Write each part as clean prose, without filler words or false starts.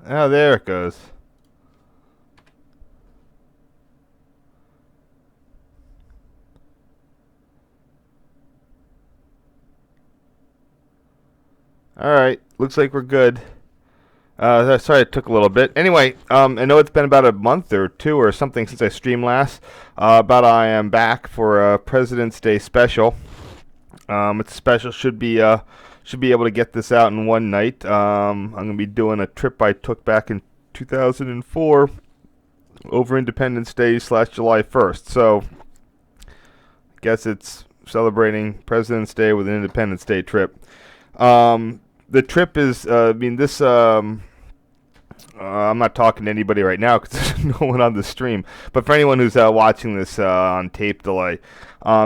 Oh, there it goes. All right, looks like we're good. Sorry it took a little bit. Anyway, I know it's been about a month or two or something since I streamed last. But I am back for a President's Day special. It's special. Should be able to get this out in one night. I'm gonna be doing a trip I took back in 2004 over Independence Day / July 1st. So I guess it's celebrating President's Day with an Independence Day trip. The trip is, I mean, this. I'm not talking to anybody right now because there's no one on the stream. But for anyone who's watching this on tape delay,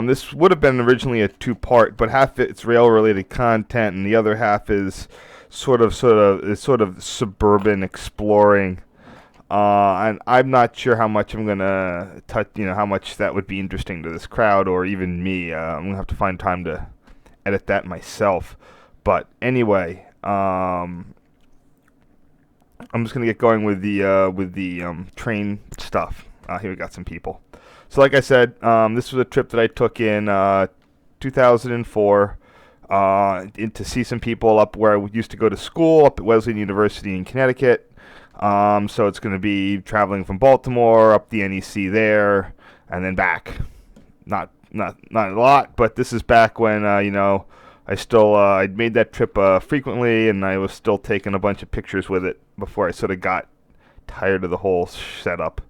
this would have been originally a two-part, but half it's rail-related content, and the other half is sort of suburban exploring. And I'm not sure how much I'm gonna touch. How much that would be interesting to this crowd or even me. I'm gonna have to find time to edit that myself. But anyway, I'm just gonna get going with the train stuff. Here we got some people. So like I said, this was a trip that I took in 2004 to see some people up where I used to go to school up at Wesleyan University in Connecticut. So it's gonna be traveling from Baltimore up the NEC there and then back. Not a lot, but this is back when I'd made that trip frequently, and I was still taking a bunch of pictures with it before I sort of got tired of the whole setup.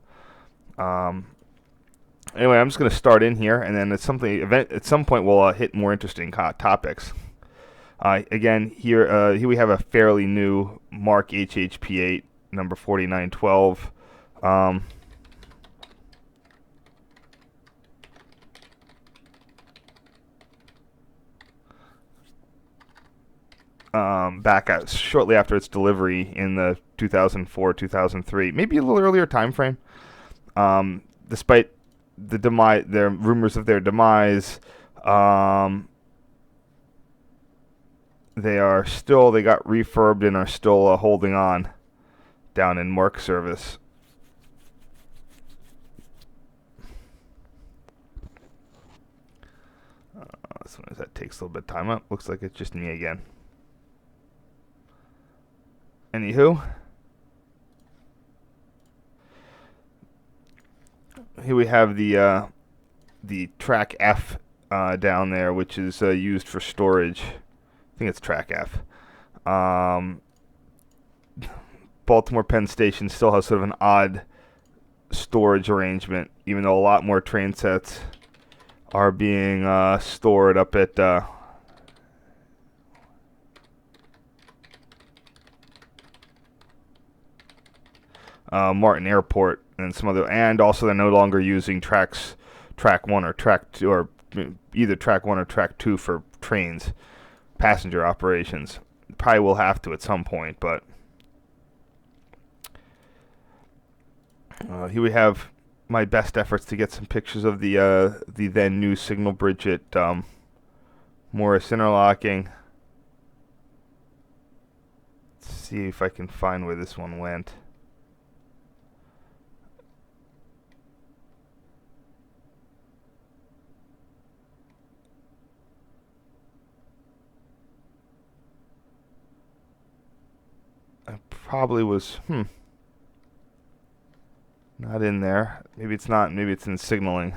Anyway, I'm just going to start in here, and then at some point we'll hit more interesting topics. Again, here we have a fairly new Mark HHP8 number 4912. Back shortly after its delivery in the 2004-2003, maybe a little earlier time frame. Despite their rumors of their demise, they got refurbed and are still holding on down in Mark service. Sometimes that takes a little bit of time up. Looks like it's just me again. Anywho, here we have the track F down there, which is used for storage. I think it's track F. Baltimore Penn Station still has sort of an odd storage arrangement, even though a lot more train sets are being stored up at Martin Airport and some other, and also they're no longer using track 1 or track 2, or either track 1 or track 2 for trains, passenger operations. Probably will have to at some point, but here we have my best efforts to get some pictures of the then new signal bridge at Morris Interlocking. Let's see if I can find where this one went. I probably was not in there. Maybe it's not. Maybe it's in signaling.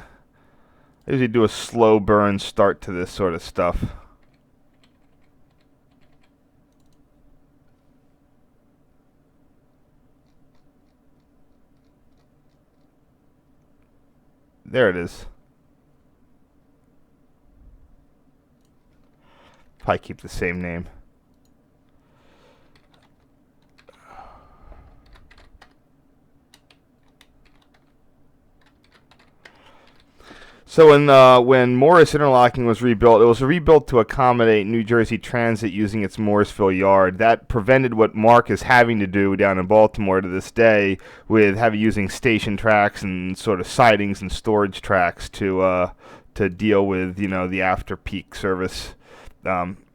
I usually do a slow burn start to this sort of stuff. There it is. Probably keep the same name. So when Morris Interlocking was rebuilt, it was rebuilt to accommodate New Jersey Transit using its Morrisville yard. That prevented what Mark is having to do down in Baltimore to this day, with using station tracks and sort of sidings and storage tracks to deal with the after peak service.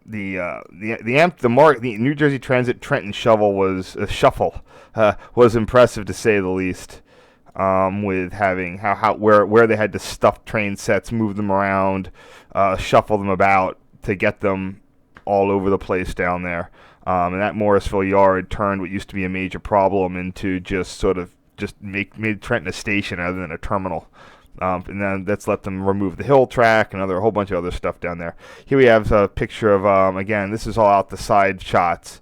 the New Jersey Transit Trenton shuffle was impressive to say the least. With having how where they had to stuff train sets, move them around, shuffle them about to get them all over the place down there. And that Morrisville yard turned what used to be a major problem into just made Trenton a station rather than a terminal. And then that's let them remove the hill track and a whole bunch of other stuff down there. Here we have a picture of, again, this is all out the side shots.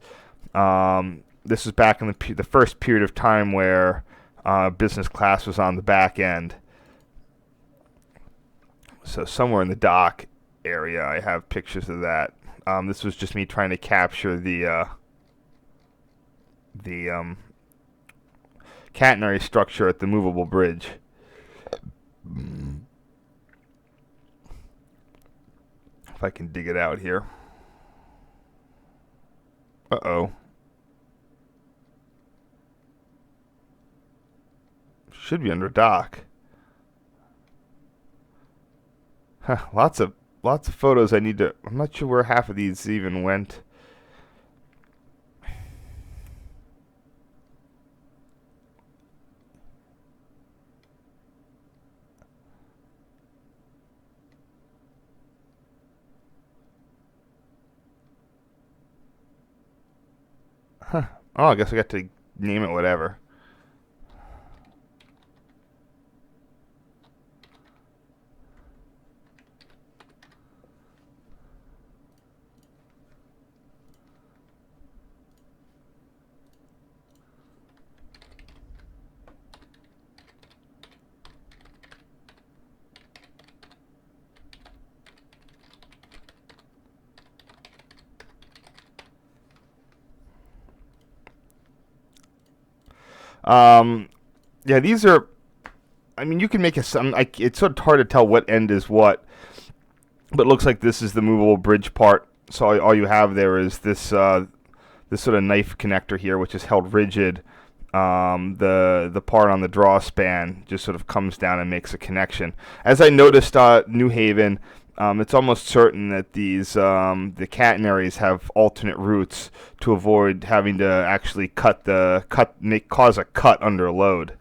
This is back in the first period of time where business class was on the back end. So somewhere in the dock area, I have pictures of that. This was just me trying to capture the catenary structure at the movable bridge. If I can dig it out here. Uh-oh. Should be under dock. Huh, lots of photos I need to... I'm not sure where half of these even went. Huh. Oh, I guess I got to name it whatever. Yeah, these are. I mean, you can make it's sort of hard to tell what end is what, but it looks like this is the movable bridge part. So all you have there is this this sort of knife connector here, which is held rigid. The part on the draw span just sort of comes down and makes a connection. As I noticed, New Haven. It's almost certain that these the catenaries have alternate routes to avoid having to actually cause a cut under load.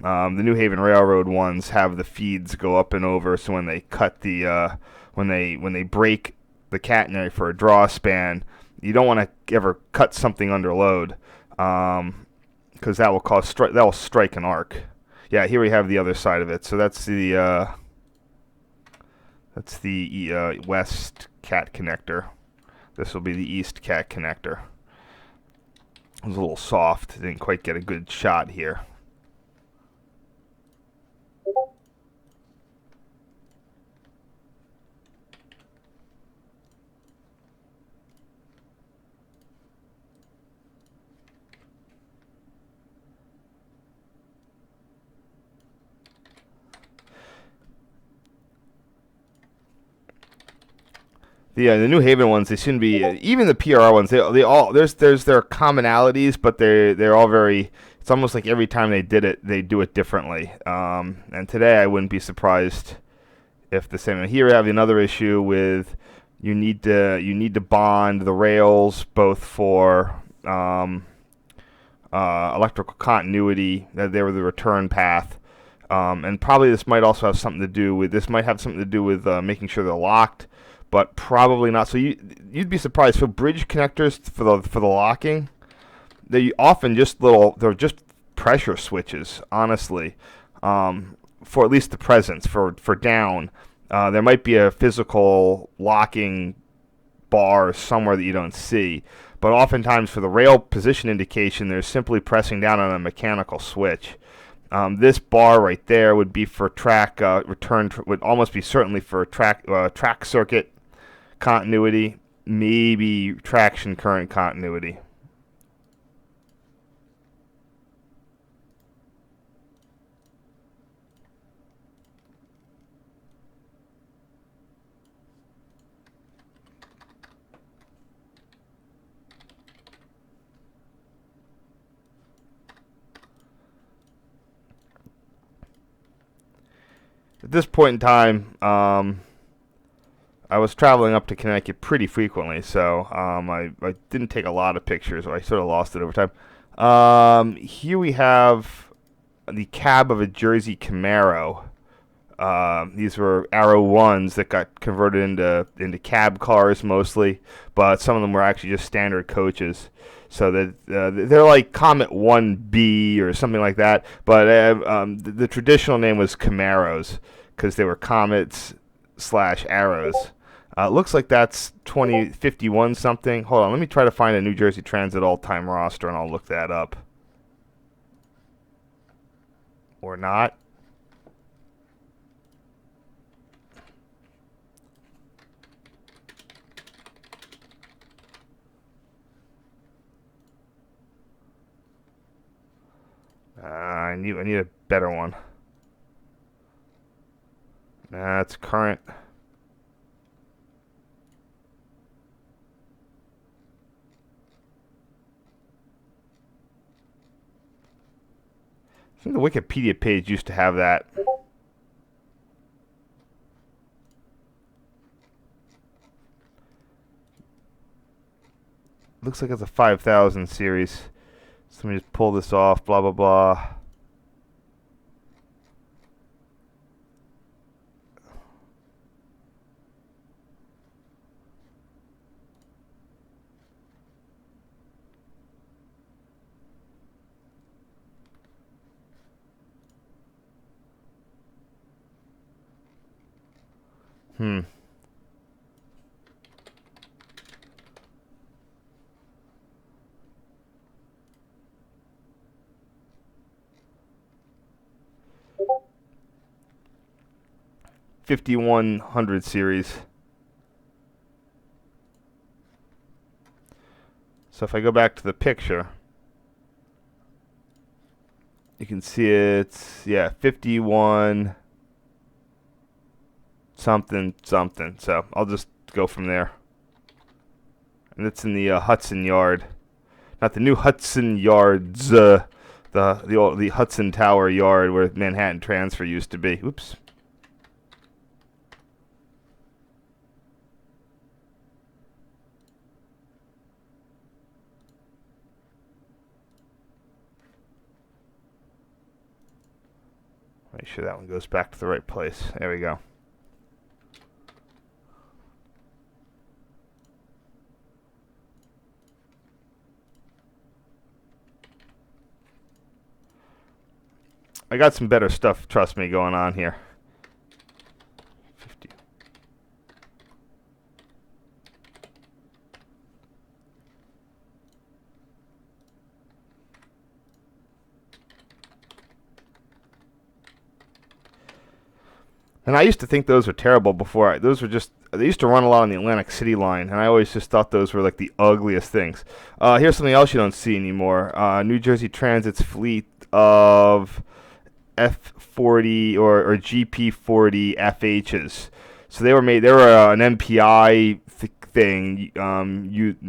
The New Haven Railroad ones have the feeds go up and over, so when they cut the when they break the catenary for a draw span, you don't want to ever cut something under load, because that will strike an arc. Yeah, here we have the other side of it. So that's the west cat connector. This will be the east cat connector. It was a little soft. Didn't quite get a good shot here. The New Haven ones, they seem to be even the PRR ones. They all there's their commonalities, but they're all very. It's almost like every time they did it, they do it differently. And today, I wouldn't be surprised if the same. And here we have another issue with you need to bond the rails both for electrical continuity. That they were the return path. And probably this might also have something to do with making sure they're locked. But probably not. So you'd be surprised. For bridge connectors for the locking, they're just pressure switches. Honestly, for at least the presence for down, there might be a physical locking bar somewhere that you don't see. But oftentimes for the rail position indication, they're simply pressing down on a mechanical switch. This bar right there would be for track would almost be certainly for track circuit continuity, maybe traction current continuity. At this point in time, I was traveling up to Connecticut pretty frequently, so I didn't take a lot of pictures, or I sort of lost it over time. Here we have the cab of a Jersey Camaro. These were Arrow 1s that got converted into cab cars mostly, but some of them were actually just standard coaches. So that they're like Comet 1B or something like that, but the traditional name was Camaros because they were Comets / Arrows. Looks like that's 2051 something. Hold on, let me try to find a New Jersey Transit all-time roster, and I'll look that up. Or not. I need a better one. That's current. I think the Wikipedia page used to have that. Looks like it's a 5000 series. So let me just pull this off, blah, blah, blah. Hmm. $5,100 series. So if I go back to the picture, you can see it's, yeah, 51 something something. So I'll just go from there. And it's in the Hudson Yard. Not the new Hudson Yards, the Hudson Tower Yard where Manhattan Transfer used to be. Oops. Make sure that one goes back to the right place. There we go. I got some better stuff, trust me, going on here. 50. And I used to think those were terrible before. They used to run a lot on the Atlantic City line, and I always just thought those were like the ugliest things. Here's something else you don't see anymore. New Jersey Transit's fleet of F40 or GP40 FHs. So they were an MPI thing,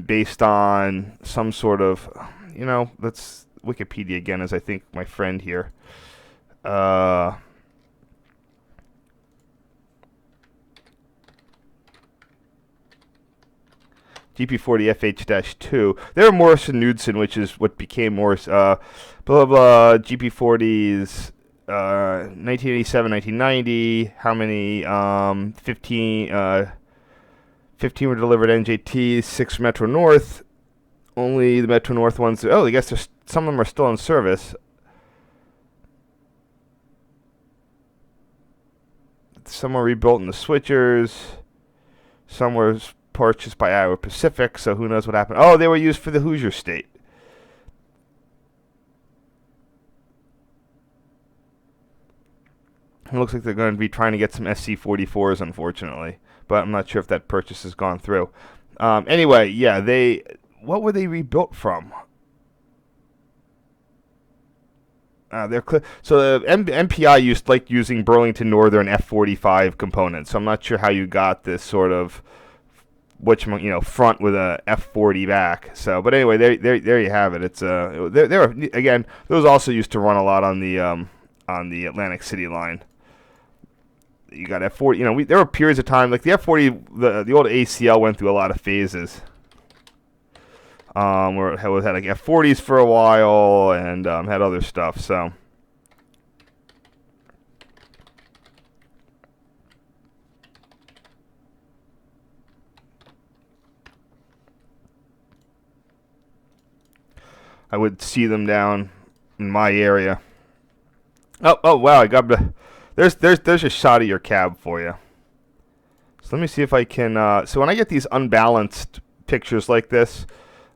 based on some sort of, that's Wikipedia again, as I think my friend here. GP40 FH-2. They were Morrison Knudsen, which is what became Morris. Blah, blah, blah. GP40s, 1987, 1990. How many? 15 were delivered NJT, 6 Metro North. Only the Metro North ones. Oh, I guess some of them are still in service. Some were rebuilt in the switchers. Some were purchased by Iowa Pacific, so who knows what happened. Oh, they were used for the Hoosier State. It looks like they're going to be trying to get some SC-44s, unfortunately, but I'm not sure if that purchase has gone through. Anyway, yeah, what were they rebuilt from? So the MPI liked using Burlington Northern F-45 components, so I'm not sure how you got this sort of front with a F40 back. So, but anyway, there you have it. It's there again. Those also used to run a lot on the Atlantic City line. You got F40. You know, there were periods of time like the F40. The old ACL went through a lot of phases. Where it had like F40s for a while and had other stuff. So. I would see them down in my area. Oh wow! I got there's a shot of your cab for you. So let me see if I can. So when I get these unbalanced pictures like this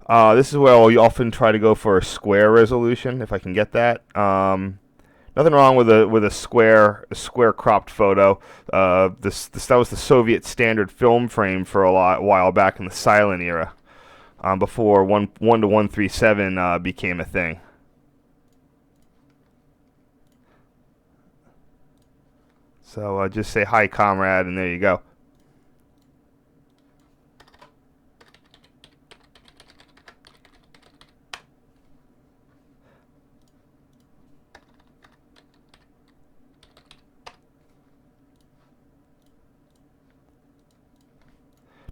is where I'll often try to go for a square resolution if I can get that. Nothing wrong with a square cropped photo. That was the Soviet standard film frame for a while back in the silent era. Before 1:137 became a thing. So just say hi, comrade, and there you go.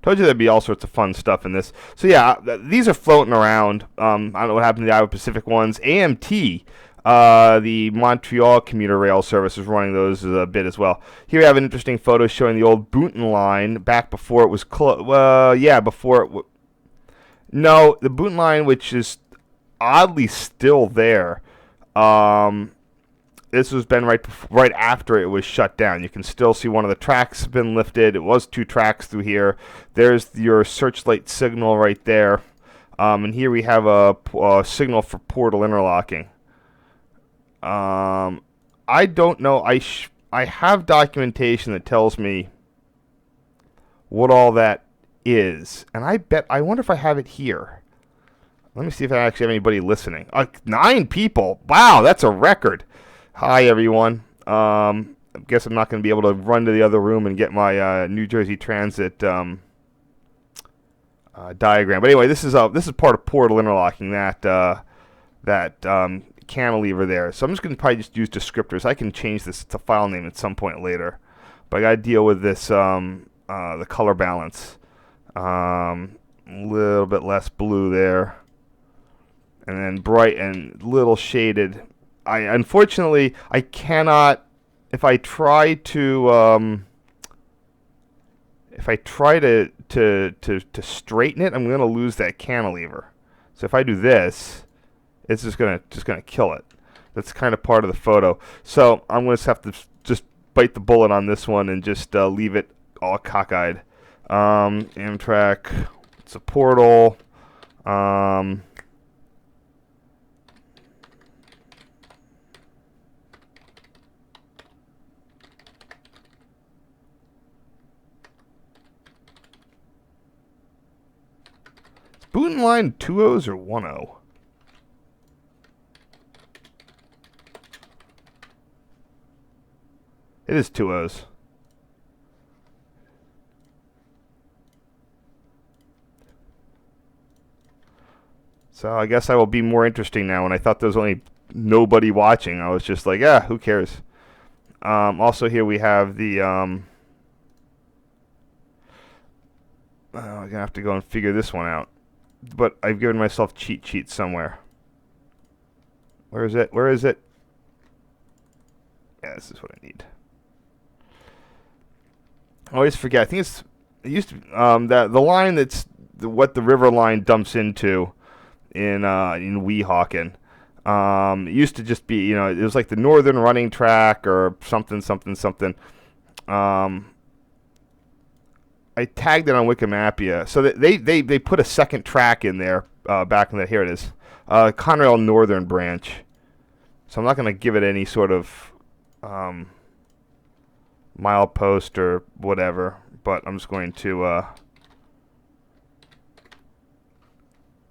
Told you there'd be all sorts of fun stuff in this. So yeah, these are floating around. I don't know what happened to the Iowa Pacific ones. AMT, the Montreal commuter rail service, is running those a bit as well. Here we have an interesting photo showing the old Boonton line back before it was before it. No, the Boonton line, which is oddly still there. This was been right after it was shut down. You can still see one of the tracks been lifted. It was 2 tracks through here. There's your searchlight signal right there. And here we have a signal for portal interlocking. I don't know. I have documentation that tells me what all that is. And I wonder if I have it here. Let me see if I actually have anybody listening. 9 people. Wow, that's a record. Hi, everyone. I guess I'm not going to be able to run to the other room and get my New Jersey Transit diagram. But anyway, this is part of portal interlocking, that cantilever there. So I'm just going to probably just use descriptors. I can change this to file name at some point later. But I got to deal with this the color balance. A little bit less blue there, and then bright and little shaded. Unfortunately, I cannot. If I try to straighten it, I'm going to lose that cantilever. So if I do this, it's just gonna kill it. That's kind of part of the photo. So I'm going to have to just bite the bullet on this one and just leave it all cockeyed. Amtrak, it's a portal. Boonton line 2 O's or 1 O? It is 2 O's. So I guess I will be more interesting now. When I thought there was only nobody watching, I was just like, who cares? Also here we have the I'm gonna have to go and figure this one out. But I've given myself cheat sheets somewhere. Where is it? Where is it? Yeah, this is what I need. I always forget. I think it used to be, the line that's what the river line dumps into in Weehawken. It used to just be, it was like the northern running track or something. I tagged it on Wikimapia. So they put a second track in there back in the, here it is, Conrail Northern Branch. So I'm not going to give it any sort of milepost or whatever, but I'm just going to.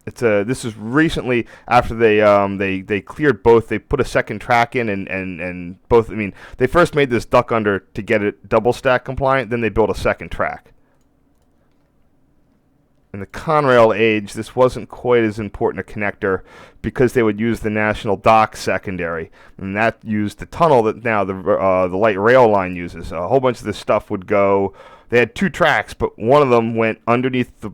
This is recently after they cleared both. They put a second track in and both. I mean, they first made this duck under to get it double stack compliant. Then they built a second track. in the Conrail age, this wasn't quite as important a connector because they would use the National Dock secondary, and that used the tunnel that now the light rail line uses. A whole bunch of this stuff would go. They had 2 tracks, but one of them went underneath the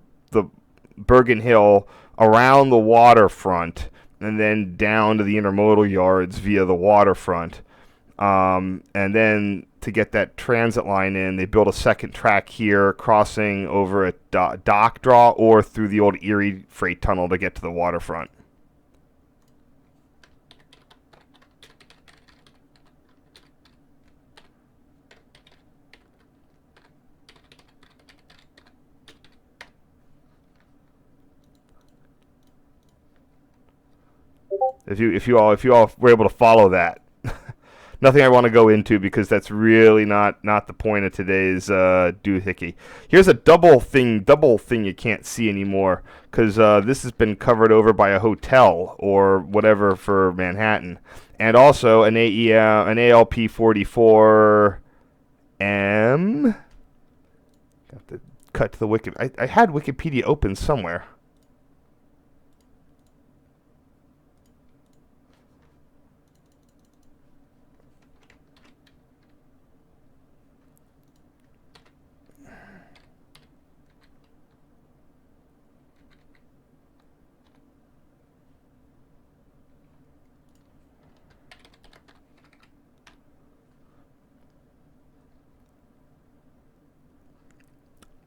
Bergen Hill around the waterfront and then down to the intermodal yards via the waterfront. And then to get that transit line in, they built a second track here, crossing over at Dock Draw or through the old Erie Freight Tunnel to get to the waterfront. If you all were able to follow that. Nothing I want to go into because that's really not the point of today's doohickey. Here's a double thing you can't see anymore because this has been covered over by a hotel or whatever for Manhattan, and also an ALP 44M. Have to cut to the wiki. I had Wikipedia open somewhere.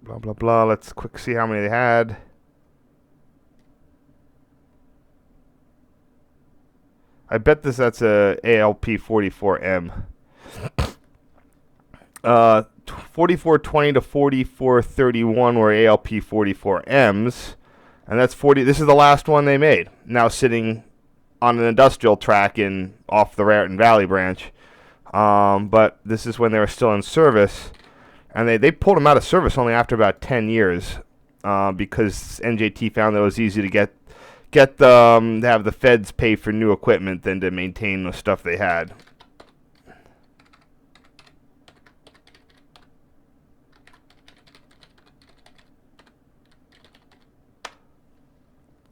Blah, blah, blah. Let's quick see how many they had. I bet that's a ALP 44M. 4420 to 4431 were ALP 44Ms. And that's 40. This is the last one they made. Now sitting on an industrial track off the Raritan Valley branch. But this is when they were still in service. And they pulled them out of service only after about 10 years because NJT found that it was easy to get to have the feds pay for new equipment than to maintain the stuff they had.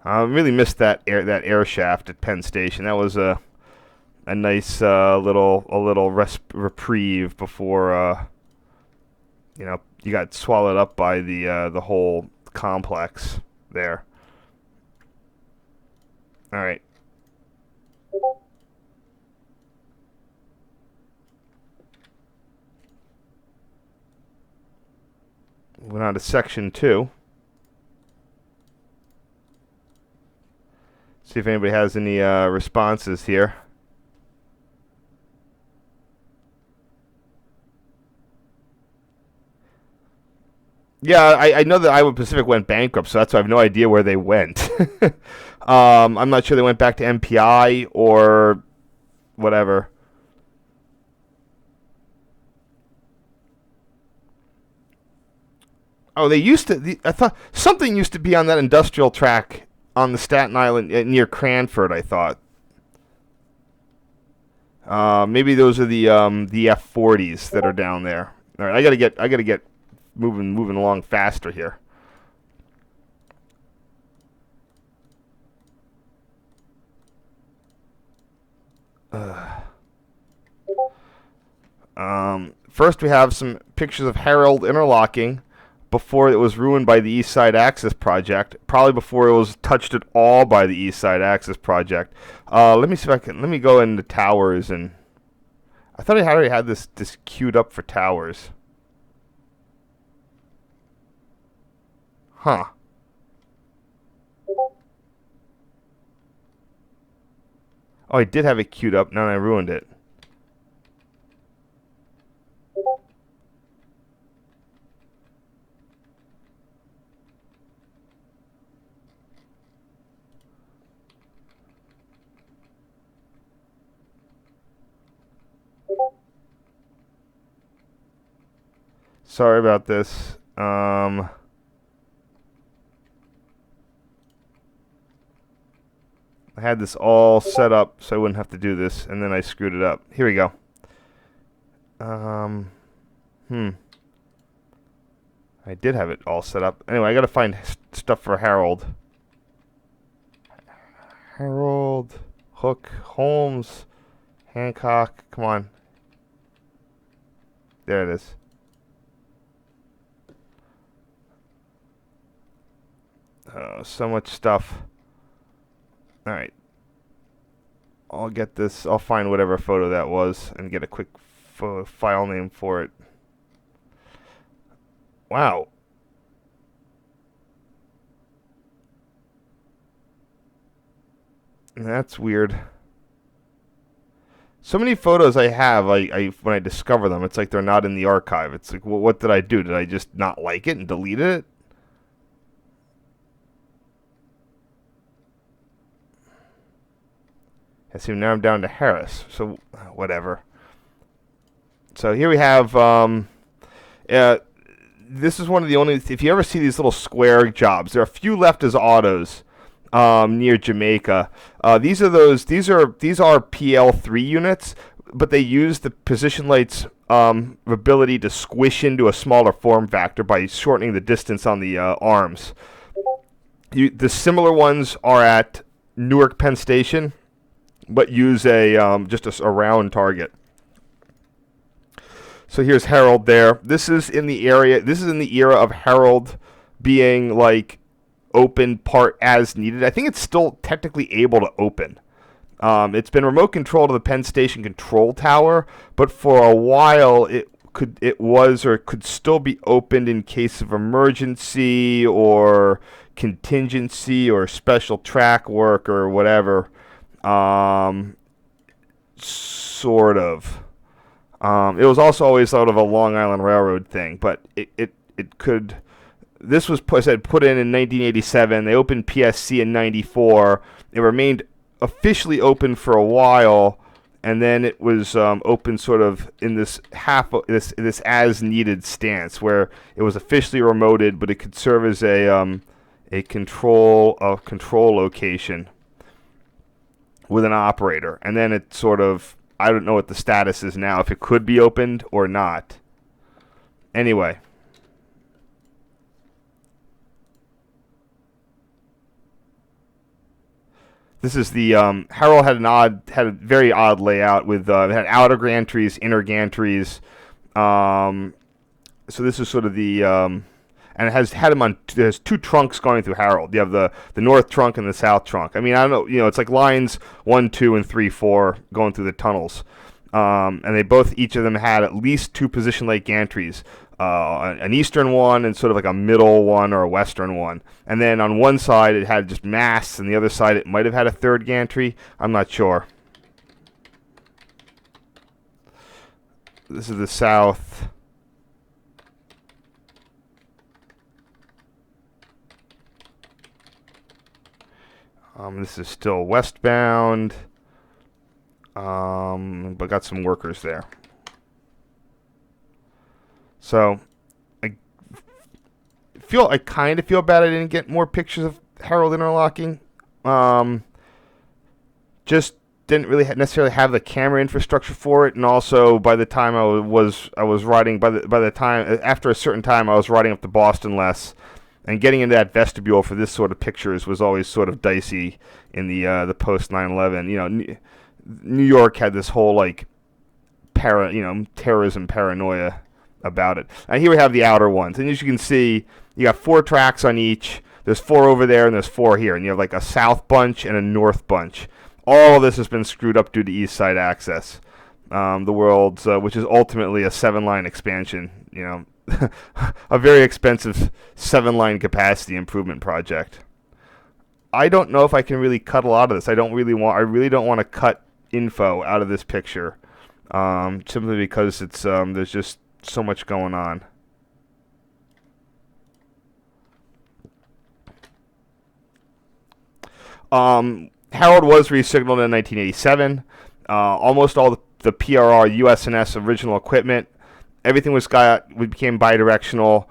I really missed that air shaft at Penn Station. That was a nice little reprieve before you got swallowed up by the whole complex there. All right. Moving on to section 2. See if anybody has any responses here. Yeah, I know that Iowa Pacific went bankrupt, so that's why I have no idea where they went. I'm not sure they went back to MPI or whatever. Oh, they used to. I thought something used to be on that industrial track on the Staten Island near Cranford. I thought. Maybe those are the F40s that are down there. All right, I gotta get moving along faster here. First, we have some pictures of Harold interlocking before it was ruined by the East Side Access Project. Probably before it was touched at all by the East Side Access Project. Let me see if I can. Let me go into towers, and I thought I already had this queued up for towers. Huh. Oh, I did have it queued up. Now I ruined it. Sorry about this. I had this all set up so I wouldn't have to do this, and then I screwed it up. Here we go. I did have it all set up. Anyway, I gotta find stuff for Harold. Harold, Hook, Holmes, Hancock. Come on. There it is. Oh, so much stuff. All right. I'll get this. I'll find whatever photo that was and get a quick file name for it. Wow. That's weird. So many photos I have, I when I discover them, it's like they're not in the archive. It's like, well, what did I do? Did I just not like it and delete it? I see now I'm down to Harris. So whatever. So here we have. This is one of the only. If you ever see these little square jobs, there are a few left as autos near Jamaica. These are PL3 units, but they use the position light's ability to squish into a smaller form factor by shortening the distance on the arms. The similar ones are at Newark Penn Station, but use just a round target. So here's Harold there. This is in the area. This is in the era of Harold being like open part as needed. I think it's still technically able to open. It's been remote control to the Penn Station control tower, but for a while it could still be opened in case of emergency or contingency or special track work or whatever. Sort of. It was also always sort of a Long Island Railroad thing, but it could. This was put in 1987. They opened PSC in '94. It remained officially open for a while, and then it was open sort of in this this as needed stance where it was officially remoted, but it could serve as a control location with an operator, and then it sort of. I don't know what the status is now, if it could be opened or not. Anyway. This is the, Harold had a very odd layout with, it had outer gantries, inner gantries. So this is sort of the, and it had them on, there's two trunks going through Harold. You have the north trunk and the south trunk. I mean, I don't know, it's like lines 1, 2, and 3, 4 going through the tunnels. And they each of them had at least two position light gantries, an eastern one and sort of like a middle one or a western one. And then on one side it had just masts, and the other side it might have had a third gantry. I'm not sure. This is the south. This is still westbound, but got some workers there. So I kind of feel bad I didn't get more pictures of Harold interlocking. Just didn't really necessarily have the camera infrastructure for it, and also by the time I was riding by the time after a certain time I was riding up to Boston less. And getting into that vestibule for this sort of pictures was always sort of dicey in the post 9/11. You know, New York had this whole like terrorism paranoia about it. And here we have the outer ones, and as you can see, you got 4 tracks on each. There's 4 over there, and there's 4 here, and you have like a south bunch and a north bunch. All of this has been screwed up due to East Side access. The world's, which is ultimately a 7-line expansion. You know. A very expensive 7-line capacity improvement project. I don't know if I can really cut a lot of this. I really don't want to cut info out of this picture, simply because it's there's just so much going on. Harold was resignaled in 1987. Almost all the PRR USNS original equipment. Everything became bidirectional.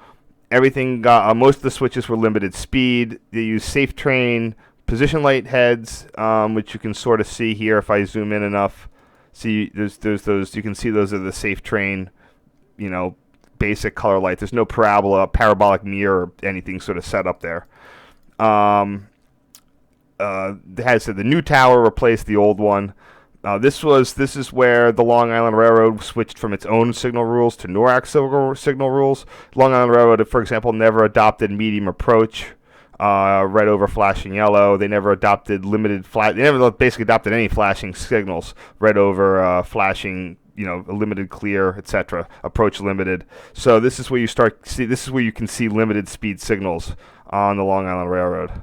Everything most of the switches were limited speed. They used safe train position light heads, which you can sort of see here if I zoom in enough. See, there's those. You can see those are the safe train, basic color light. There's no parabolic mirror or anything sort of set up there. It has the new tower replaced the old one. This is where the Long Island Railroad switched from its own signal rules to NORAC signal rules. Long Island Railroad, for example, never adopted medium approach, red over flashing yellow. They never adopted limited flash. They never basically adopted any flashing signals, red over flashing, limited clear, etc. Approach limited. So this is where you This is where you can see limited speed signals on the Long Island Railroad.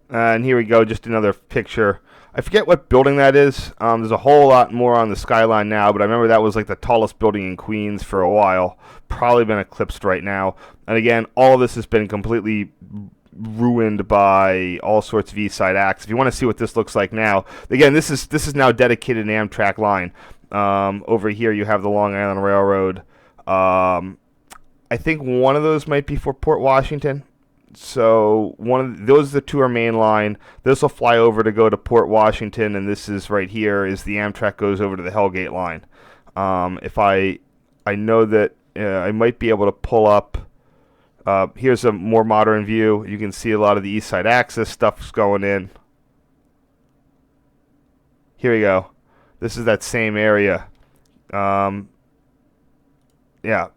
And here we go, just another picture. I forget what building that is. There's a whole lot more on the skyline now, but I remember that was like the tallest building in Queens for a while. Probably been eclipsed right now. And again, all of this has been completely ruined by all sorts of East Side acts. If you want to see what this looks like now, again, this is now dedicated Amtrak line. Over here you have the Long Island Railroad. I think one of those might be for Port Washington. So those the two are main line. This will fly over to go to Port Washington, and this is right here is the Amtrak goes over to the Hellgate Line. If I know that I might be able to pull up. Here's a more modern view. You can see a lot of the East Side Access stuff's going in. Here we go. This is that same area. Yeah,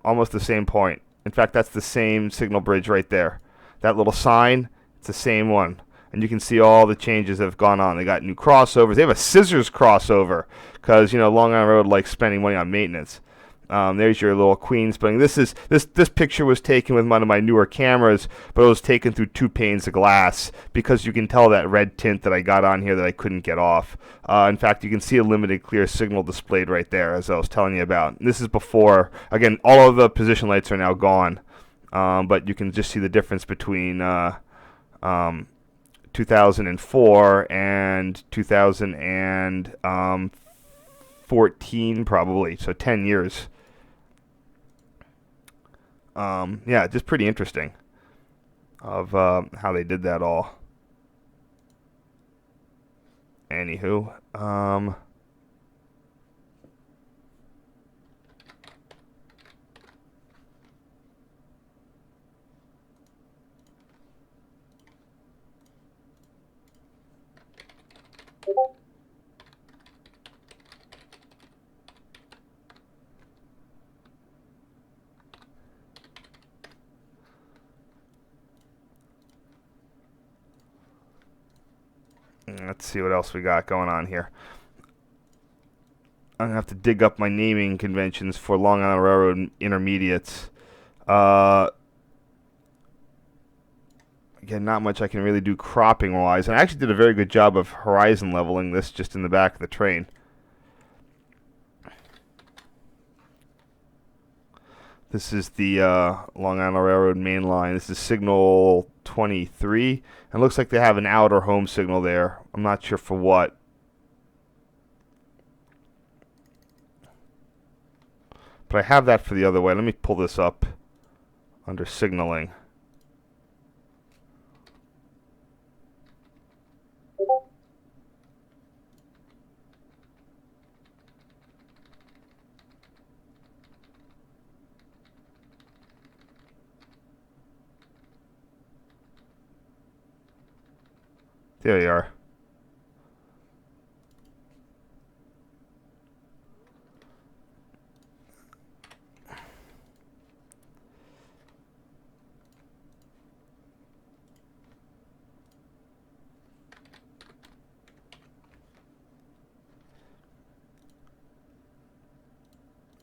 almost the same point. In fact, that's the same signal bridge right there. That little sign, it's the same one. And you can see all the changes that have gone on. They got new crossovers. They have a scissors crossover because, Long Island Road likes spending money on maintenance. There's your little Queens building. This picture was taken with one of my newer cameras, but it was taken through 2 panes of glass because you can tell that red tint that I got on here that I couldn't get off. In fact, you can see a limited clear signal displayed right there, as I was telling you about. And this is before. Again, all of the position lights are now gone. But you can just see the difference between 2004 and 2014, probably. So 10 years. Yeah, just pretty interesting of how they did that all. Anywho, let's see what else we got going on here. I'm going to have to dig up my naming conventions for Long Island Railroad intermediates. Again, not much I can really do cropping-wise. And I actually did a very good job of horizon leveling this just in the back of the train. This is the Long Island Railroad main line. This is signal 23. And it looks like they have an out or home signal there. I'm not sure for what. But I have that for the other way. Let me pull this up under signaling. There you are.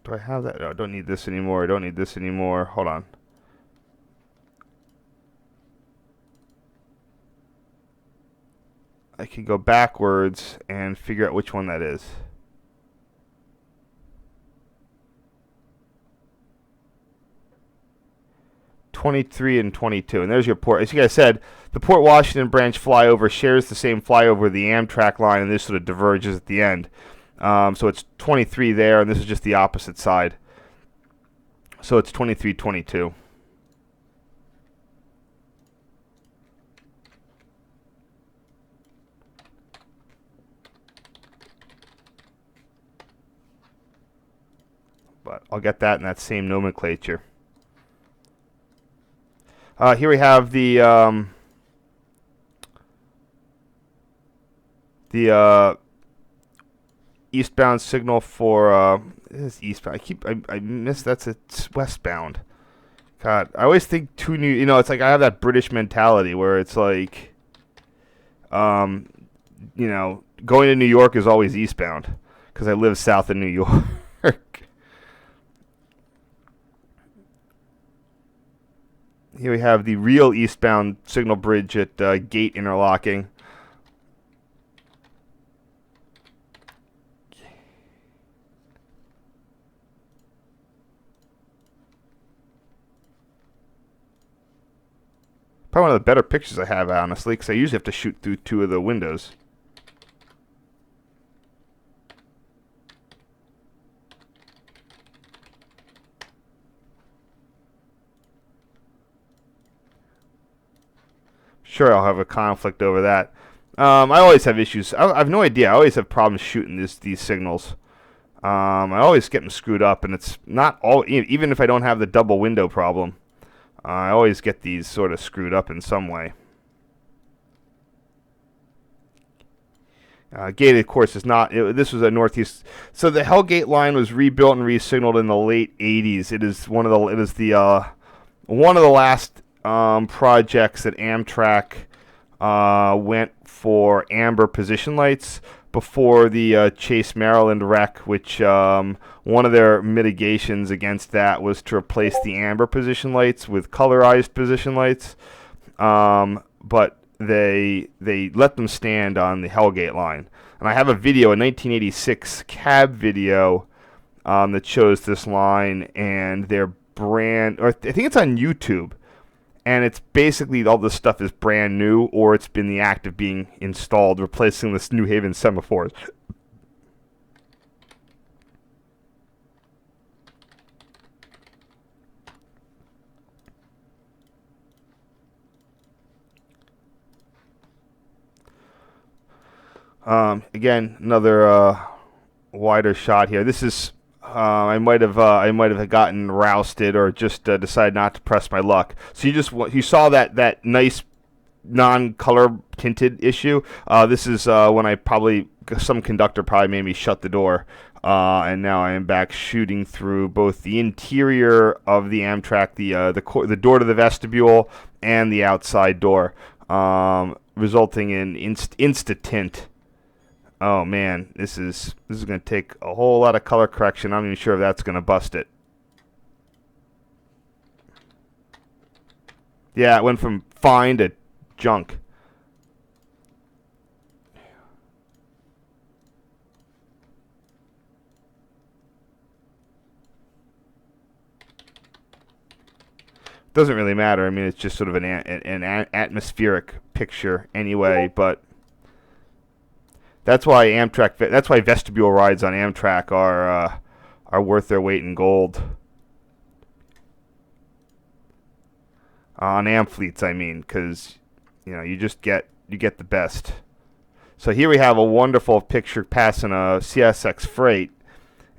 Do I have that? No, I don't need this anymore. I don't need this anymore. Hold on. I can go backwards and figure out which one that is. 23 and 22. And there's your port. As you guys said, the Port Washington branch flyover shares the same flyover with the Amtrak line, and this sort of diverges at the end. So it's 23 there, and this is just the opposite side. So it's 23, 22. But I'll get that in that same nomenclature. Here we have the eastbound signal for this is eastbound. I miss it's westbound. God, I always think too new. You know, it's like I have that British mentality where it's like, you know, going to New York is always eastbound because I live south of New York. Here we have the real eastbound signal bridge at gate interlocking. Probably one of the better pictures I have, honestly, because I usually have to shoot through two of the windows. Sure, I'll have a conflict over that. I always have issues. I have no idea. I always have problems shooting these signals. I always get them screwed up, and it's not all. Even if I don't have the double window problem, I always get these sort of screwed up in some way. Gate, of course, is not. This was a northeast. So the Hellgate Line was rebuilt and re-signaled in the late '80s. It is one of the last projects that Amtrak went for amber position lights before the Chase, Maryland wreck, which one of their mitigations against that was to replace the amber position lights with colorized position lights. But they let them stand on the Hellgate Line. And I have a video, a 1986 cab video that shows this line and their brand, or I think it's on YouTube. And it's basically all this stuff is brand new, or it's been the act of being installed, replacing this New Haven semaphores. Again, another wider shot here. This is I might have gotten rousted or just decided not to press my luck. So you saw that nice non-color tinted issue. This is when some conductor probably made me shut the door, and now I am back shooting through both the interior of the Amtrak, the door to the vestibule, and the outside door, resulting in insta tint. Oh man, this is going to take a whole lot of color correction. I'm not even sure if that's going to bust it. Yeah, it went from fine to junk. Doesn't really matter. I mean, it's just sort of an atmospheric picture anyway, but that's why vestibule rides on Amtrak are worth their weight in gold. On Amfleets, I mean, because you get the best. So here we have a wonderful picture passing a CSX freight,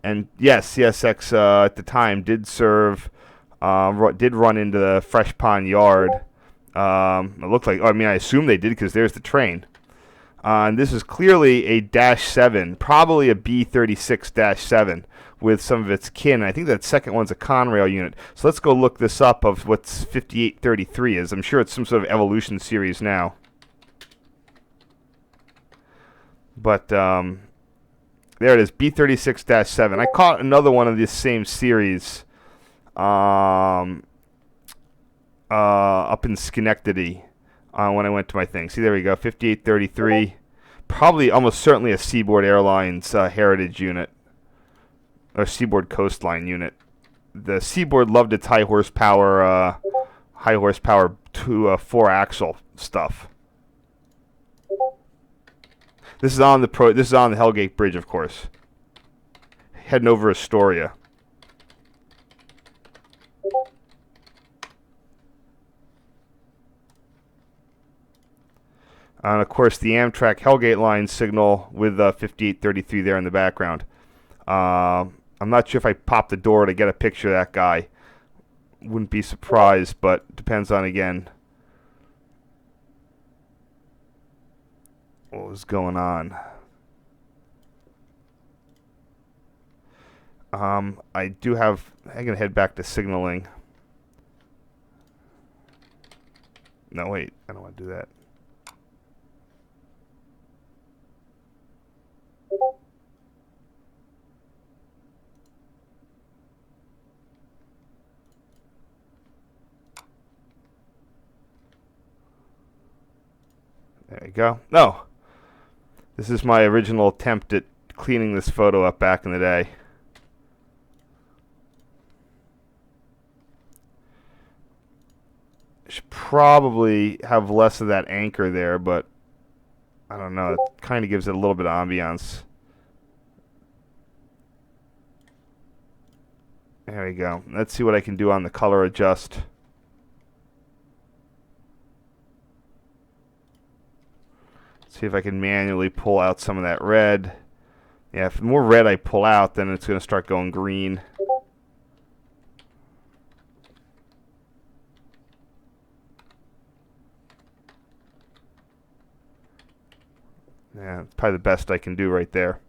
and yes, CSX at the time did run into the Fresh Pond Yard. It looked like, I assume they did because there's the train. And this is clearly a -7, probably a B36-7 with some of its kin. I think that second one's a Conrail unit. So let's go look this up of what 5833 is. I'm sure it's some sort of evolution series now. But there it is, B36-7. I caught another one of this same series up in Schenectady. When I went to my thing. See, there we go, 5833. Probably, almost certainly a Seaboard Airlines heritage unit. Or Seaboard Coastline unit. The Seaboard loved its high horsepower high horsepower to 4-axle stuff. This is on the Hellgate Bridge, of course. Heading over Astoria. And of course, the Amtrak Hellgate Line signal with 5833 there in the background. I'm not sure if I pop the door to get a picture of that guy. Wouldn't be surprised, but depends on, again, what was going on. I'm going to head back to signaling. No, wait, I don't want to do that. There you go. No. This is my original attempt at cleaning this photo up back in the day. Should probably have less of that anchor there, but I don't know. It kind of gives it a little bit of ambiance. There we go. Let's see what I can do on the color adjust. See if I can manually pull out some of that red. Yeah, if the more red I pull out, then it's going to start going green. Yeah, it's probably the best I can do right there.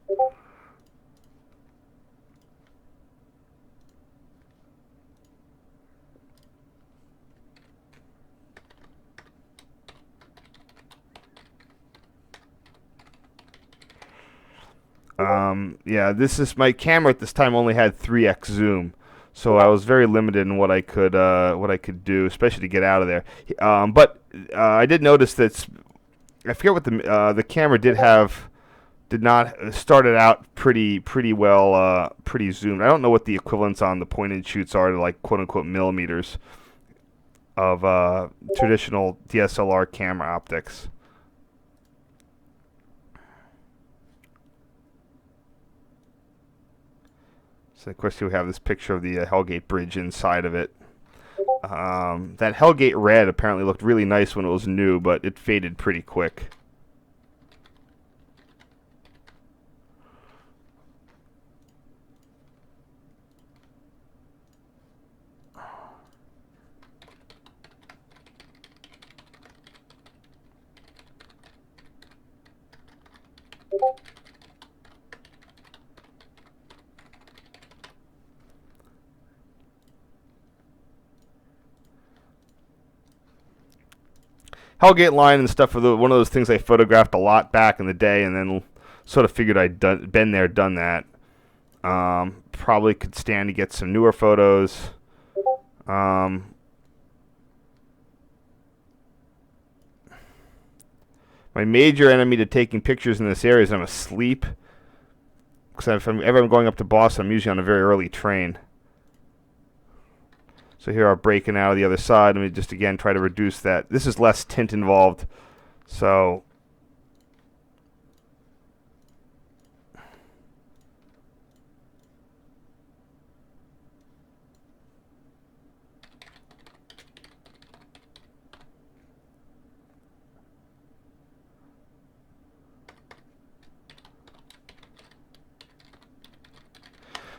Yeah, this is my camera at this time only had 3x zoom, so I was very limited in what I could do, especially to get out of there. But I did notice that I forget what the camera did not started out pretty well, pretty zoomed. I don't know what the equivalents on the point and shoots are to, like, quote unquote millimeters of traditional DSLR camera optics. So of course you have this picture of the Hellgate Bridge inside of it. That Hellgate red apparently looked really nice when it was new, but it faded pretty quick. Hellgate Line and stuff were one of those things I photographed a lot back in the day, and then sort of figured I'd been there, done that. Probably could stand to get some newer photos. My major enemy to taking pictures in this area is I'm asleep. Because if I'm ever going up to Boston, I'm usually on a very early train. So here I'm breaking out of the other side. Let me just again try to reduce that. This is less tint involved. So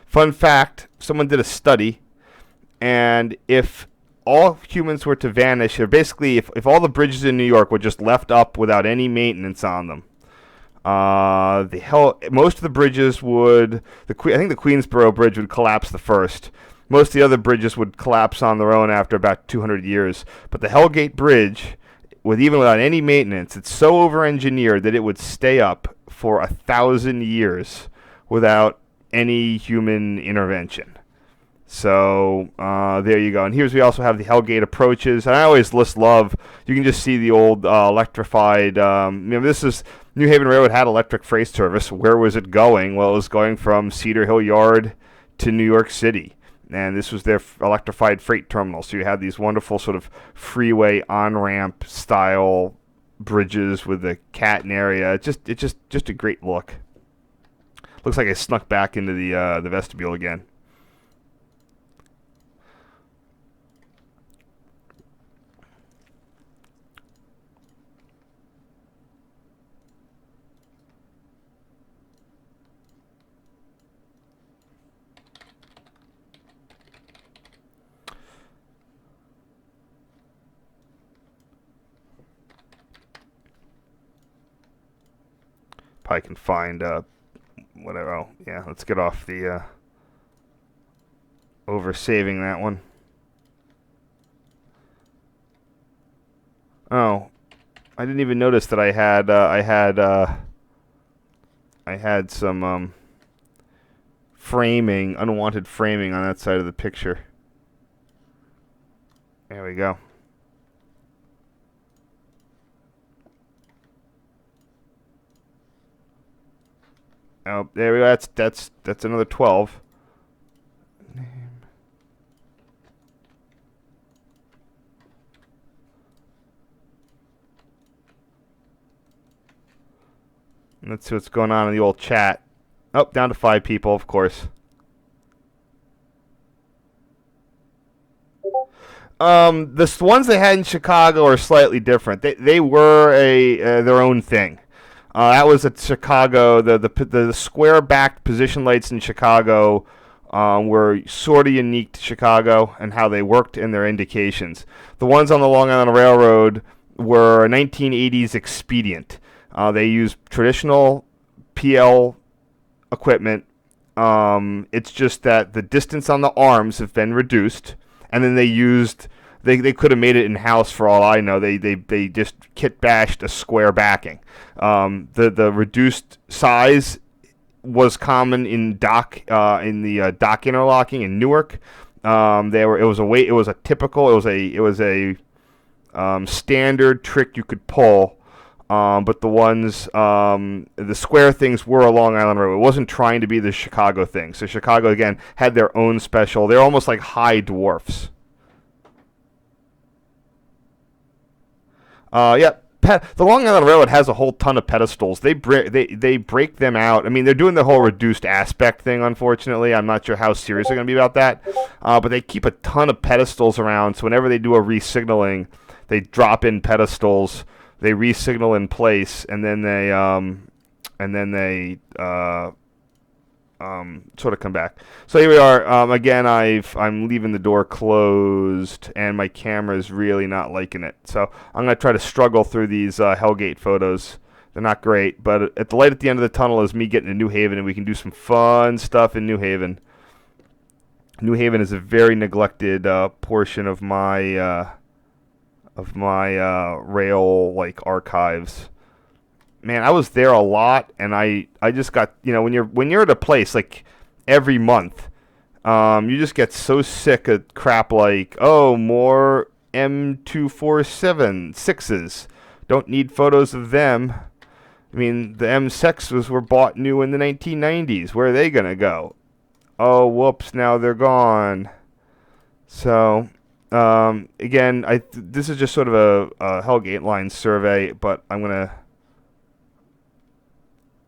fun fact, someone did a study, and if all humans were to vanish, or basically if all the bridges in New York were just left up without any maintenance on them, most of the bridges would, I think the Queensboro Bridge would collapse the first. Most of the other bridges would collapse on their own after about 200 years. But the Hellgate Bridge, even without any maintenance, it's so over-engineered that it would stay up for 1,000 years without any human intervention. So there you go. And we also have the Hellgate approaches. And I always love, you can just see the old electrified, this is, New Haven Railroad had electric freight service. Where was it going? Well, it was going from Cedar Hill Yard to New York City. and this was their electrified freight terminal. So you had these wonderful sort of freeway on-ramp style bridges with the Catton area. It's just a great look. Looks like I snuck back into the vestibule again. Probably can find whatever. Oh, yeah, let's get off the over saving that one. Oh, I didn't even notice that I had some framing, unwanted framing on that side of the picture. There we go. Oh, there we go. That's another 12. Let's see what's going on in the old chat. Oh, down to 5 people, of course. The ones they had in Chicago are slightly different. They were their own thing. That was at Chicago. The square-backed position lights in Chicago were sort of unique to Chicago and how they worked in their indications. The ones on the Long Island Railroad were a 1980s expedient. They used traditional PL equipment. It's just that the distance on the arms have been reduced, and then they could have made it in house for all I know. They just kit bashed a square backing. The reduced size was common in dock interlocking in Newark. It was a standard trick you could pull. But the square things were a Long Island Railroad. It wasn't trying to be the Chicago thing. So Chicago, again, had their own special. They're almost like high dwarfs. The Long Island Railroad has a whole ton of pedestals. They break them out. I mean, they're doing the whole reduced aspect thing, unfortunately. I'm not sure how serious they're going to be about that. But they keep a ton of pedestals around, so whenever they do a re-signaling, they drop in pedestals. They re-signal in place, and then they sort of come back. So here we are. Again, I'm leaving the door closed, and my camera is really not liking it. So I'm going to try to struggle through these Hellgate photos. They're not great, but the light at the end of the tunnel is me getting to New Haven, and we can do some fun stuff in New Haven. New Haven is a very neglected portion of my rail archives. Man, I was there a lot, and I just got, when you're at a place like every month, you just get so sick of crap like, oh, more M247 don't need photos of them. I mean, the M6s were bought new in the 1990s. Where are they gonna go? Oh, whoops! Now they're gone. So. Again, this is just sort of a Hellgate Line survey, but I'm gonna.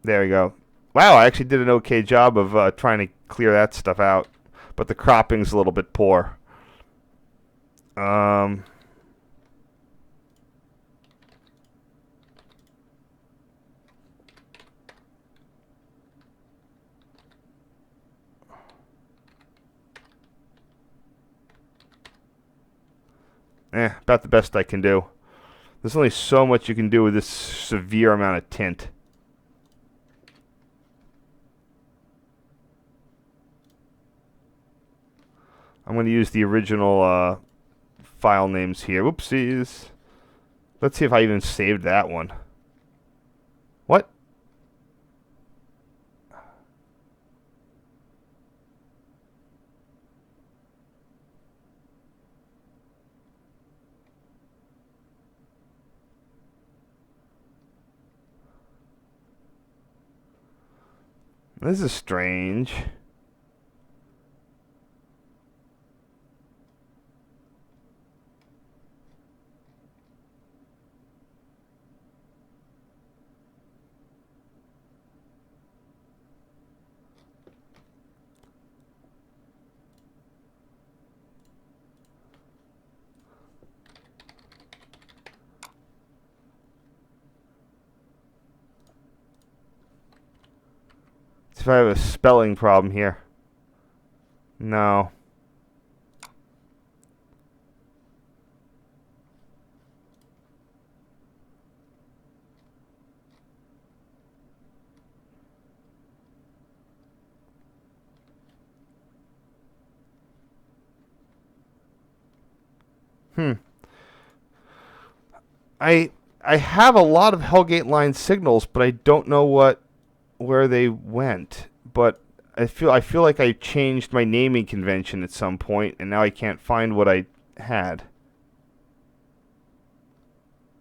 There we go. Wow, I actually did an okay job of trying to clear that stuff out, but the cropping's a little bit poor. About the best I can do. There's only so much you can do with this severe amount of tint. I'm going to use the original file names here. Whoopsies. Let's see if I even saved that one. What? This is strange. See if I have a spelling problem here. No. I have a lot of Hellgate Line signals, but I don't know where they went. But I feel like I changed my naming convention at some point, and now I can't find what I had.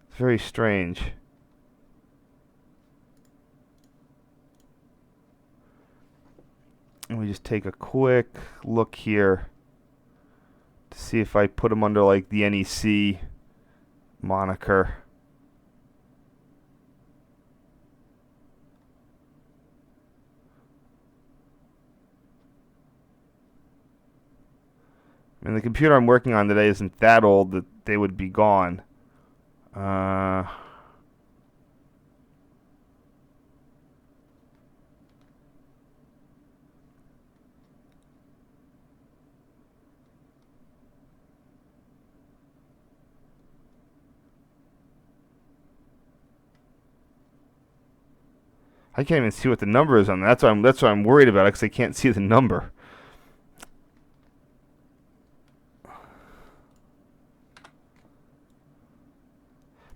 It's very strange. Let me just take a quick look here to see if I put them under like the NEC moniker. I mean, the computer I'm working on today isn't that old that they would be gone. I can't even see what the number is on that. That's why I'm worried about it, because I can't see the number.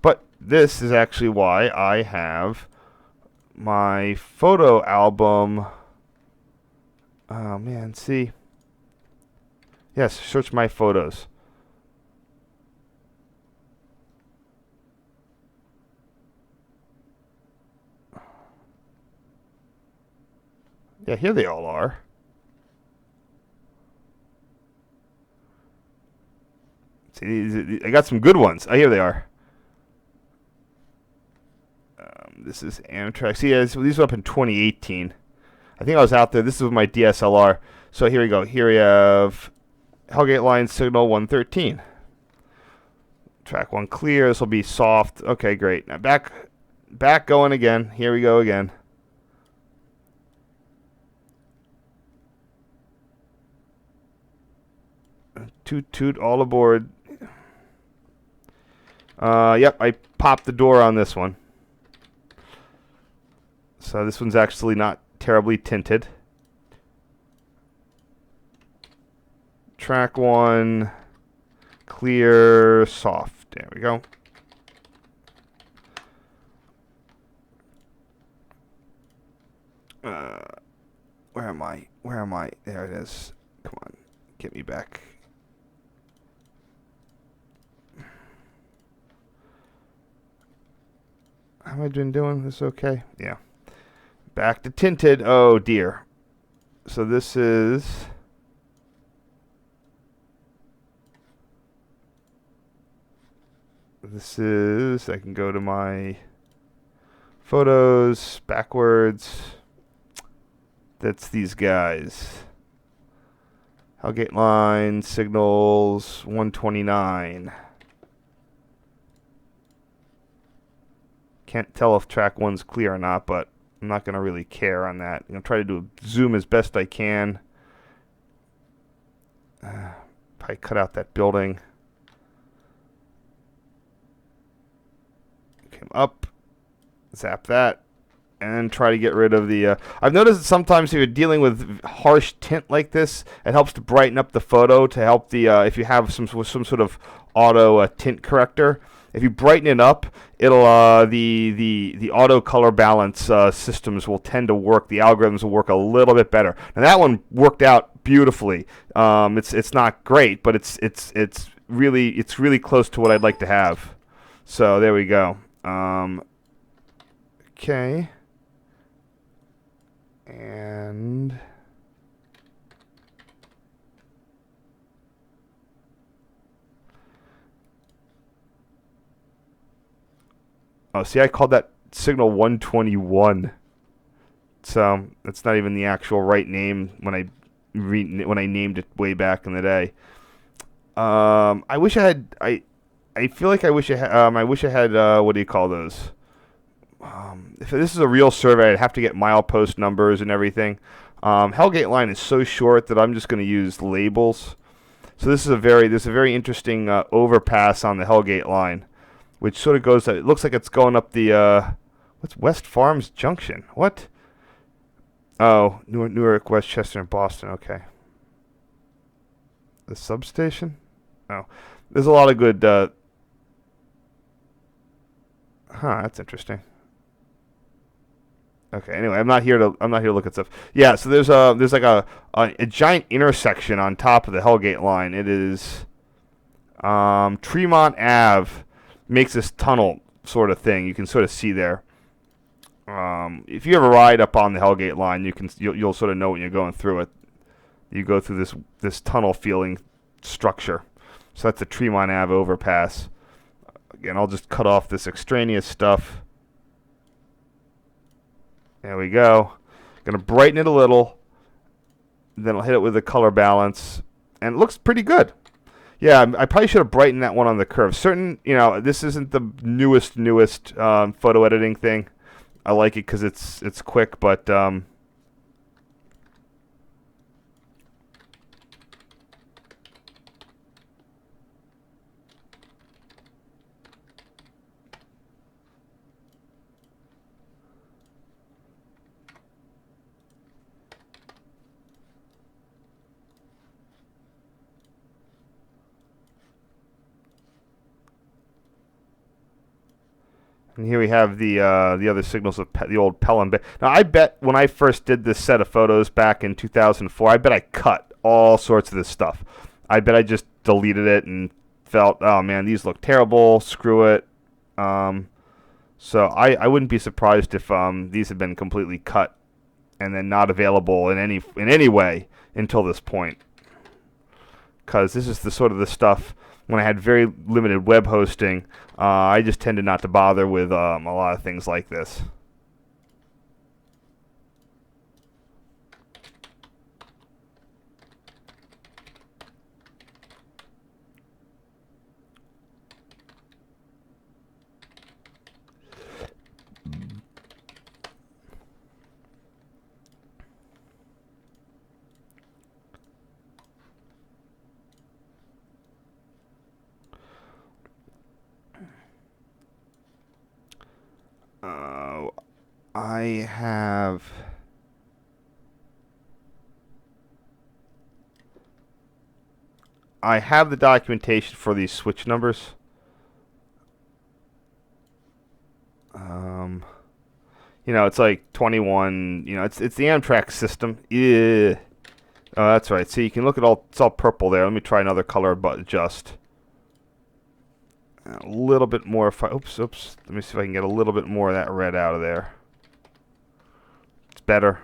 But this is actually why I have my photo album. Oh man, see. Yes, search my photos. Yeah, here they all are. See, I got some good ones. Oh, here they are. This is Amtrak. See, yeah, these were up in 2018. I think I was out there. This is with my DSLR. So here we go. Here we have Hellgate Line signal 113. Track 1 clear. This will be soft. Okay, great. Now back going again. Here we go again. Toot toot, all aboard. Yep, I popped the door on this one. So this one's actually not terribly tinted. Track 1, clear, soft. There we go. Where am I? Where am I? There it is. Come on, get me back. How am I doing? This okay? Yeah. Back to tinted. Oh dear. So this is I can go to my photos backwards. That's these guys. Hellgate Line signals 129. Can't tell if track 1's clear or not, but I'm not going to really care on that. I'm going to try to do a zoom as best I can. Probably cut out that building. Come up, zap that, and try to get rid of the... I've noticed that sometimes if you're dealing with harsh tint like this, it helps to brighten up the photo to help the... if you have some sort of auto tint corrector, if you brighten it up, it'll the auto color balance systems will tend to work. The algorithms will work a little bit better. Now that one worked out beautifully. It's not great, but it's really close to what I'd like to have. So there we go. Okay. And oh, see, I called that signal 121. So that's not even the actual right name when I named it way back in the day. I wish I had. I feel like I wish I had. I wish I had. What do you call those? if this is a real survey, I'd have to get milepost numbers and everything. Hellgate Line is so short that I'm just going to use labels. So this is a very interesting overpass on the Hellgate Line, which sort of goes. It looks like it's going up the what's West Farms Junction? What? Oh, Newark, Westchester, and Boston. Okay. The substation? Oh, there's a lot of good. That's interesting. Okay. Anyway, I'm not here to look at stuff. Yeah. So there's like a giant intersection on top of the Hellgate Line. It is Tremont Ave makes this tunnel sort of thing. You can sort of see there. If you ever ride up on the Hellgate Line, you'll sort of know when you're going through it. You go through this tunnel feeling structure. So that's the Tremont Ave overpass. Again, I'll just cut off this extraneous stuff. There we go. Gonna brighten it a little. Then I'll hit it with the color balance, and it looks pretty good. Yeah, I probably should have brightened that one on the curve. This isn't the newest photo editing thing. I like it because it's quick, but and here we have the other signals of the old Pelham Bay. Now, I bet when I first did this set of photos back in 2004, I bet I cut all sorts of this stuff. I bet I just deleted it and felt, oh man, these look terrible. Screw it. So I wouldn't be surprised if these had been completely cut and then not available in any way until this point. Because this is the sort of the stuff. When I had very limited web hosting, I just tended not to bother with a lot of things like this. I have the documentation for these switch numbers. It's like 21. It's the Amtrak system. Yeah. Oh, that's right. See, you can look at it's all purple there. Let me try another color, but adjust. A little bit more. Oops. Let me see if I can get a little bit more of that red out of there. It's better.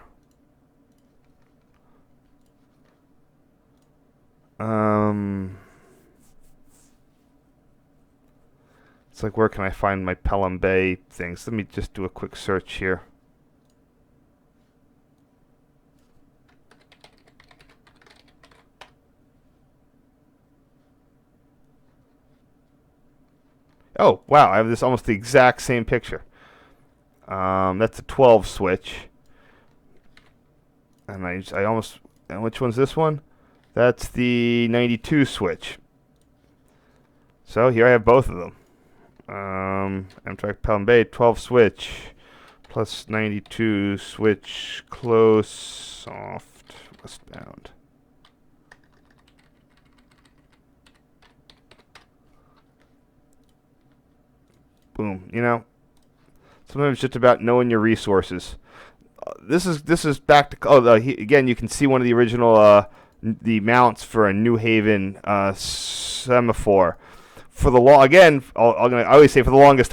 It's like, where can I find my Pelham Bay things? Let me just do a quick search here. Oh, wow, I have this almost the exact same picture. That's a 12 switch. And and which one's this one? That's the 92 switch. So here I have both of them. Amtrak Pelham Bay 12 switch plus 92 switch close soft westbound. Boom. Sometimes it's just about knowing your resources. This is back to again, you can see one of the original the mounts for a New Haven semaphore. For the I always say for the longest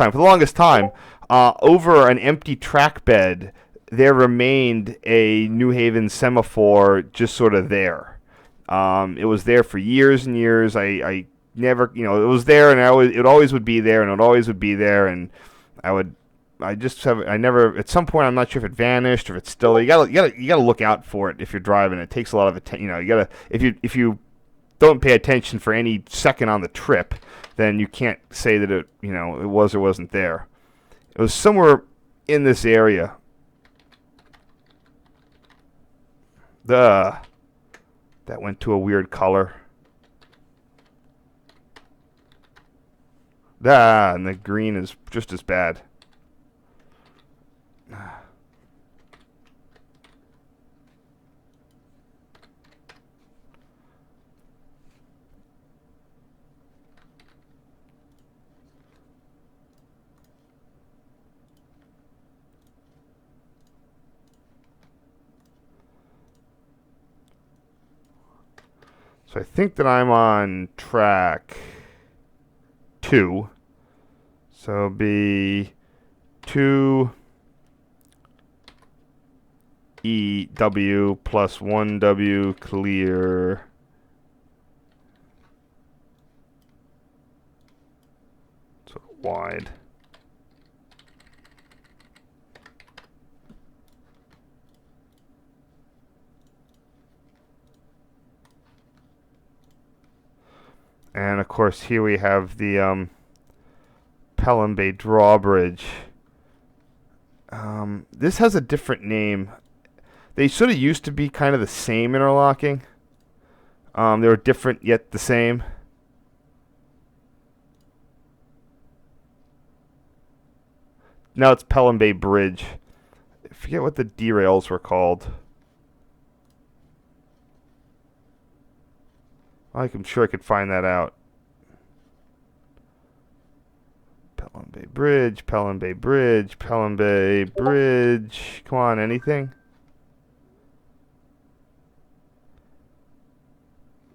time, over an empty track bed, there remained a New Haven semaphore just sort of there. It was there for years and years. I never, it was there, and it always would be there, and it always would be there, and I never, at some point, I'm not sure if it vanished or if it's still there. You gotta look out for it if you're driving. It takes a lot of attention. If you don't pay attention for any second on the trip, then you can't say that it was or wasn't there. It was somewhere in this area. That went to a weird color. And the green is just as bad. So I think that I'm on track 2. So it'll be 2EW plus 1W clear. So wide. And of course here we have the Pelham Bay drawbridge. This has a different name. They sort of used to be kind of the same interlocking. They were different yet the same. Now it's Pelham Bay Bridge. I forget what the derails were called. I'm sure I could find that out. Pelham Bay Bridge, Pelham Bay Bridge, Pelham Bay Bridge. Come on, anything?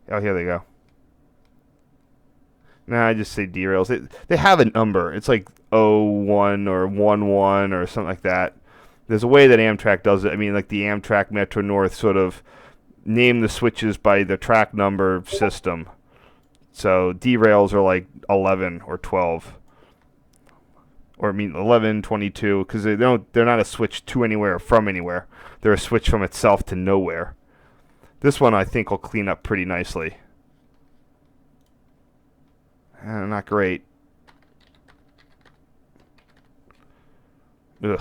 Oh, here they go. Nah, I just say derails. They have a number. It's like 01 or 11 or something like that. There's a way that Amtrak does it. I mean, like the Amtrak Metro North sort of name the switches by the track number system. So derails are like 11 or 12. Or I mean 11, 22, because they're not a switch to anywhere or from anywhere. They're a switch from itself to nowhere. This one I think will clean up pretty nicely. Not great. Ugh.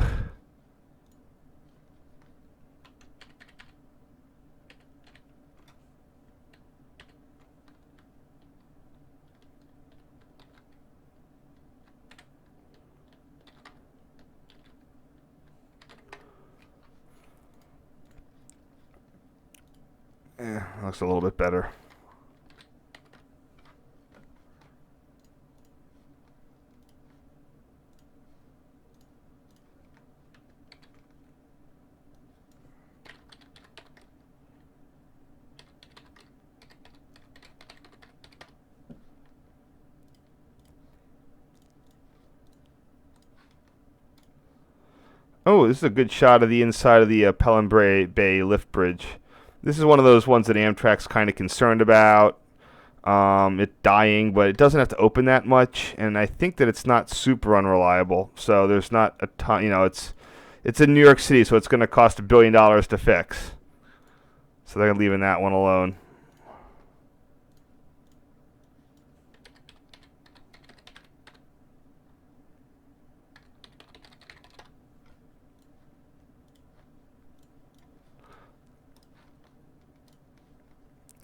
Looks a little bit better. Oh, this is a good shot of the inside of the Pelham Bay lift bridge. This is one of those ones that Amtrak's kind of concerned about. It dying, but it doesn't have to open that much, and I think that it's not super unreliable. So there's not a ton. It's in New York City, so it's going to cost $1 billion to fix. So they're leaving that one alone.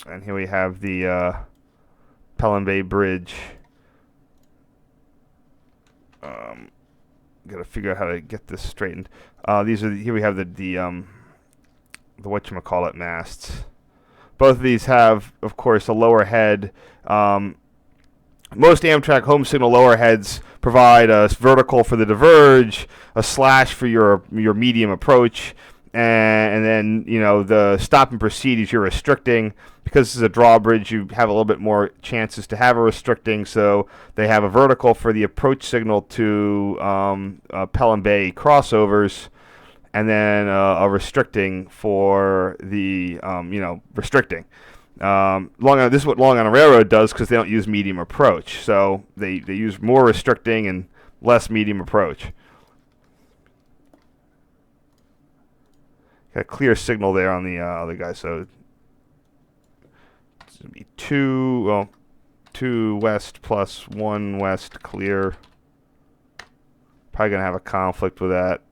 And here we have the Pelham Bay Bridge. Got to figure out how to get this straightened. Here we have the whatchamacallit masts. Both of these have, of course, a lower head. Most Amtrak home signal lower heads provide a vertical for the diverge, a slash for your medium approach, and then the stop and proceed is your restricting. Because this is a drawbridge, you have a little bit more chances to have a restricting. So they have a vertical for the approach signal to Pelham Bay crossovers, and then a restricting for the restricting. This is what Long Island Railroad does because they don't use medium approach. So they use more restricting and less medium approach. Got a clear signal there on the other guy. So it's going to be 2 west plus 1 west clear. Probably going to have a conflict with that.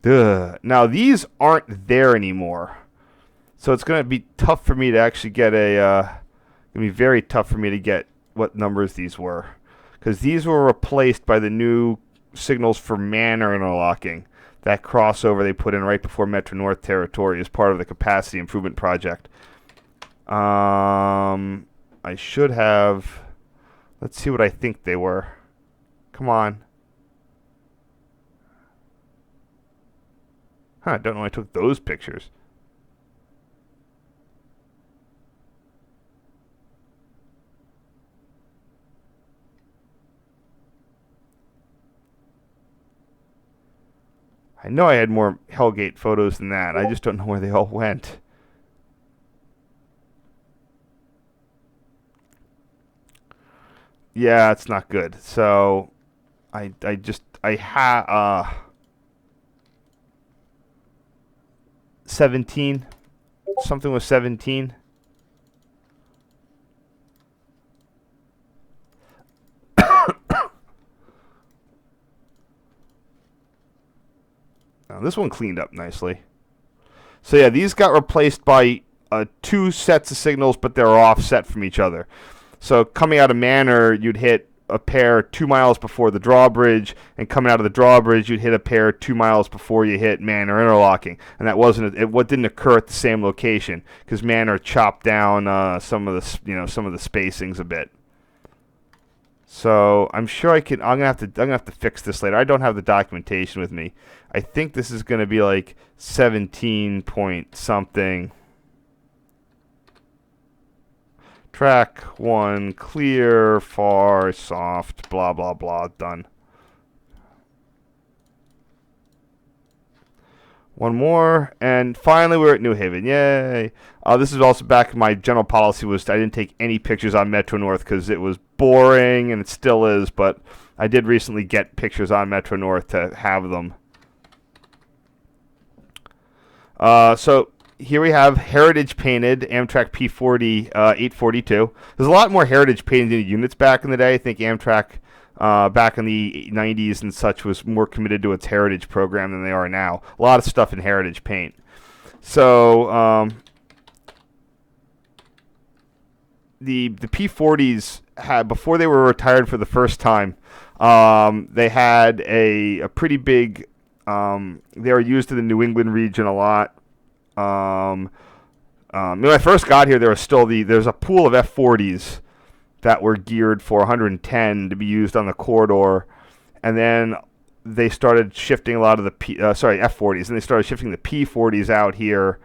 Ugh. Now, these aren't there anymore. So it's going to be tough for me to actually get going to be very tough for me to get what numbers these were. Because these were replaced by the new signals for manner interlocking. That crossover they put in right before Metro North territory as part of the capacity improvement project. I should have... Let's see what I think they were. Come on. Huh, I don't know I took those pictures. I know I had more Hellgate photos than that. I just don't know where they all went. Yeah, it's not good. So, I had 17. Something with 17. Now, this one cleaned up nicely. So yeah, these got replaced by two sets of signals, but they're offset from each other. So coming out of Manor, you'd hit a pair 2 miles before the drawbridge, and coming out of the drawbridge, you'd hit a pair 2 miles before you hit Manor interlocking. And that what didn't occur at the same location because Manor chopped down some of the spacings a bit. So I'm sure I'm gonna have to fix this later. I don't have the documentation with me. I think this is gonna be like 17 point something. Track 1, clear, far, soft, blah blah blah, done. One more, and finally we're at New Haven. Yay! This is also back. My general policy was I didn't take any pictures on Metro North because it was boring, and it still is, but I did recently get pictures on Metro North to have them. So here we have Heritage painted Amtrak P40 842. There's a lot more Heritage painted units back in the day. I think Amtrak back in the 90s and such was more committed to its Heritage program than they are now. A lot of stuff in Heritage paint. So the P40s had, before they were retired for the first time, they had a pretty big. They were used in the New England region a lot. When I first got here, there's a pool of F40s that were geared for 110 to be used on the corridor, and then they started shifting a lot of the F40s, and they started shifting the P40s out here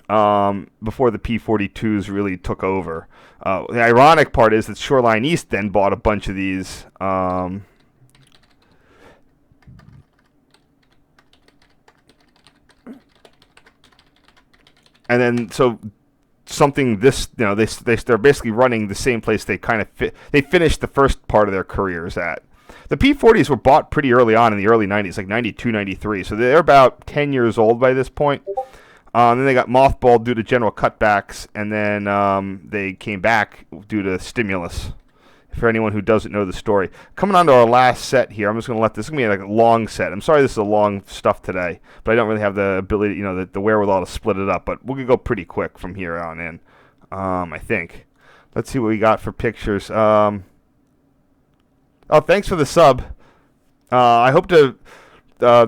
before the P42s really took over. The ironic part is that Shoreline East then bought a bunch of these. And then so something this they're basically running the same place they kind of they finished the first part of their careers at. The P40s were bought pretty early on in the early 90s, like 92, 93. So they're about 10 years old by this point. Then they got mothballed due to general cutbacks, and then they came back due to stimulus. For anyone who doesn't know the story. Coming on to our last set here, I'm just going to this is going to be like a long set. I'm sorry this is a long stuff today, but I don't really have the ability, the wherewithal to split it up, but we're going to go pretty quick from here on in, I think. Let's see what we got for pictures. Oh, thanks for the sub. I hope the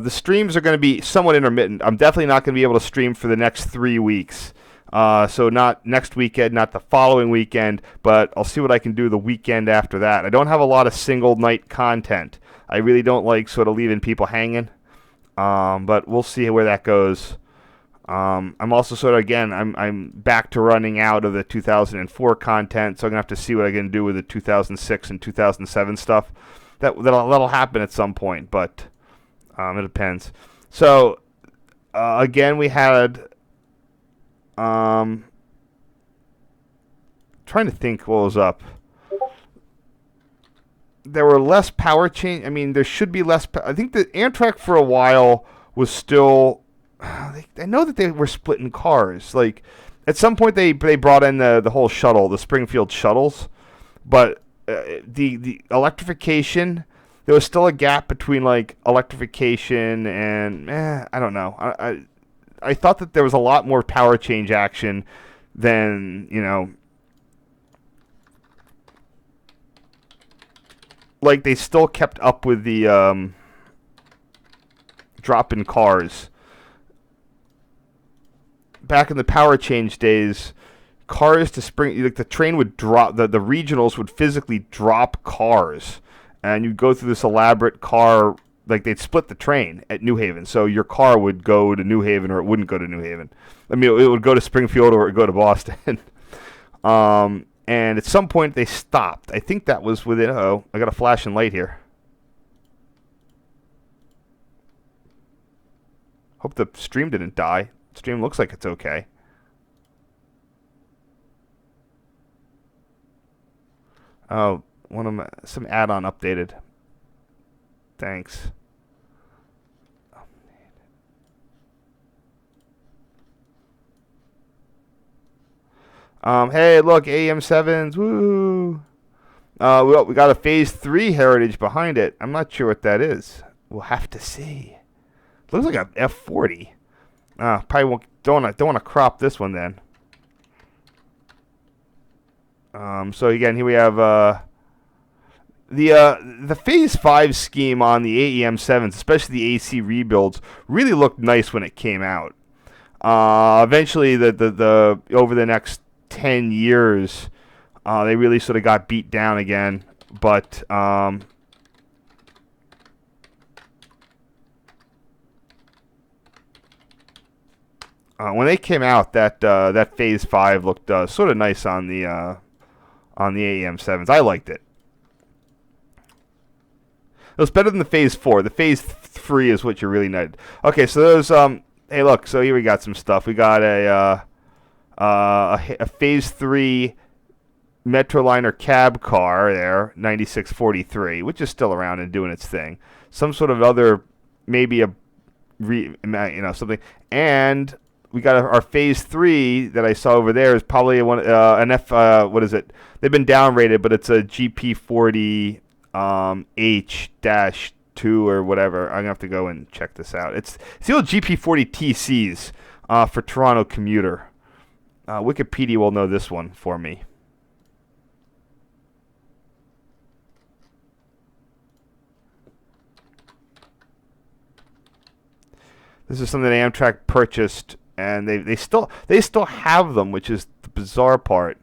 streams are going to be somewhat intermittent. I'm definitely not going to be able to stream for the next 3 weeks. So not next weekend, not the following weekend, but I'll see what I can do the weekend after that. I don't have a lot of single night content. I really don't like sort of leaving people hanging, but we'll see where that goes. I'm also sort of, again, I'm back to running out of the 2004 content, so I'm going to have to see what I can do with the 2006 and 2007 stuff. That'll happen at some point, but it depends. So, again, we had... trying to think what was up. There were less power change. I mean, there should be less. I think the Amtrak for a while was still. I know that they were splitting cars. Like at some point they brought in the whole shuttle, the Springfield shuttles, but the electrification there was still a gap between like electrification and I don't know. I thought that there was a lot more power change action than, like they still kept up with the drop in cars. Back in the power change days, cars to spring, like the train would drop, the regionals would physically drop cars, and you'd go through this elaborate car, like they'd split the train at New Haven, so your car would go to New Haven or it wouldn't go to New Haven. I mean, it would go to Springfield or it would go to Boston. And at some point they stopped. I think that was within, I got a flashing light here. Hope the stream didn't die. Stream looks like it's okay. Oh, some add-on updated. Thanks. Hey, look, AM7s, woo! We got a Phase 3 heritage behind it. I'm not sure what that is. We'll have to see. Looks like a F40. Probably don't want to crop this one then. So again, here we have the Phase 5 scheme on the AEM7s, especially the AC rebuilds, really looked nice when it came out. Eventually, the over the next 10 years, they really sort of got beat down again. But when they came out, that Phase 5 looked sort of nice on the AEM7s. I liked it. It was better than the Phase 4. The Phase 3 is what you really needed. Okay, so those hey, look. So here we got some stuff. We got a Phase 3 Metroliner cab car there, 9643, which is still around and doing its thing. Some sort of other, maybe something. And we got our Phase 3 that I saw over there is probably an F. What is it? They've been downrated, but it's a GP40 H-2 or whatever. I'm gonna have to go and check this out. It's the old GP40 TCs for Toronto commuter. Wikipedia will know this one for me. This is something that Amtrak purchased, and they still have them, which is the bizarre part.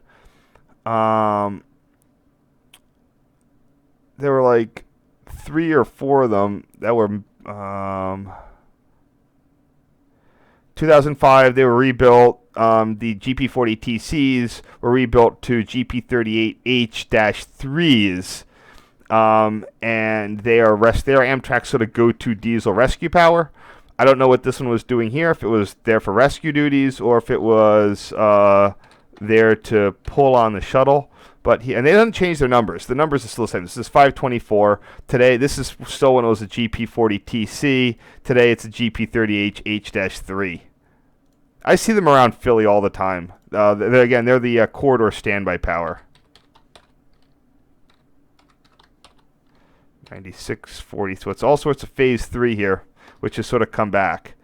There were like 3 or 4 of them that were 2005. They were rebuilt. The GP40 TCs were rebuilt to GP38 H-3s, and they are Amtrak's sort of go-to diesel rescue power. I don't know what this one was doing here, if it was there for rescue duties or if it was there to pull on the shuttle. And they didn't change their numbers. The numbers are still the same. This is 524. Today, this is still when it was a GP40 TC. Today, it's a GP30H H-3. I see them around Philly all the time. They're the corridor standby power. 9640. So it's all sorts of Phase 3 here, which has sort of come back.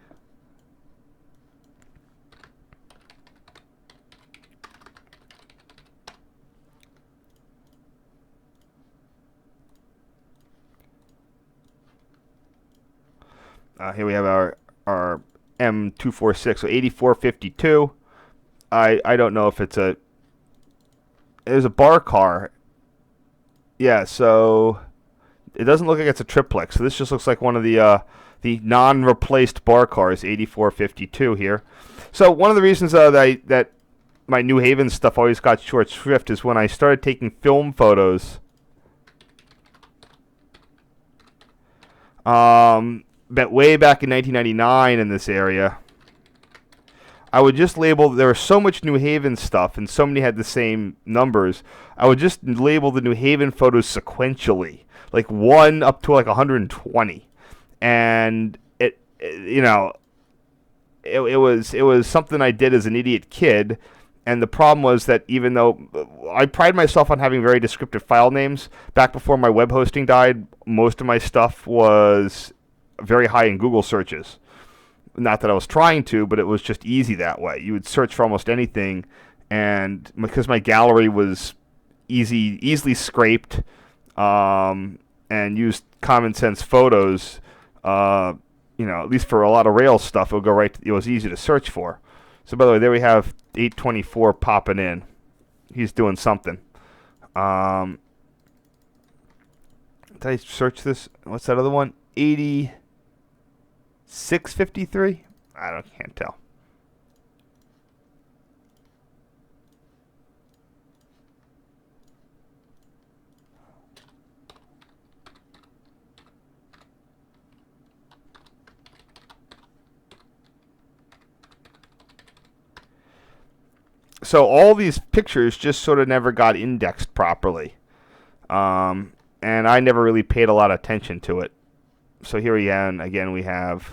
Here we have our M246, so 8452. I don't know if there's a bar car. Yeah, so it doesn't look like it's a triplex. So this just looks like one of the non-replaced bar cars, 8452 here. So one of the reasons that my New Haven stuff always got short shrift is when I started taking film photos. But way back in 1999 in this area, I would just label, there was so much New Haven stuff and so many had the same numbers, I would just label the New Haven photos sequentially, like 1 up to like 120. And it was something I did as an idiot kid, And the problem was that even though I pride myself on having very descriptive file names, back before my web hosting died, most of my stuff was very high in Google searches. Not that I was trying to, but it was just easy that way. You would search for almost anything, and because my gallery was easily scraped, and used common sense photos, at least for a lot of Rails stuff, it was easy to search for. So by the way, there we have 824 popping in. He's doing something. Did I search this? What's that other one? 8653? Can't tell. So all these pictures just sort of never got indexed properly. And I never really paid a lot of attention to it. So here again we have,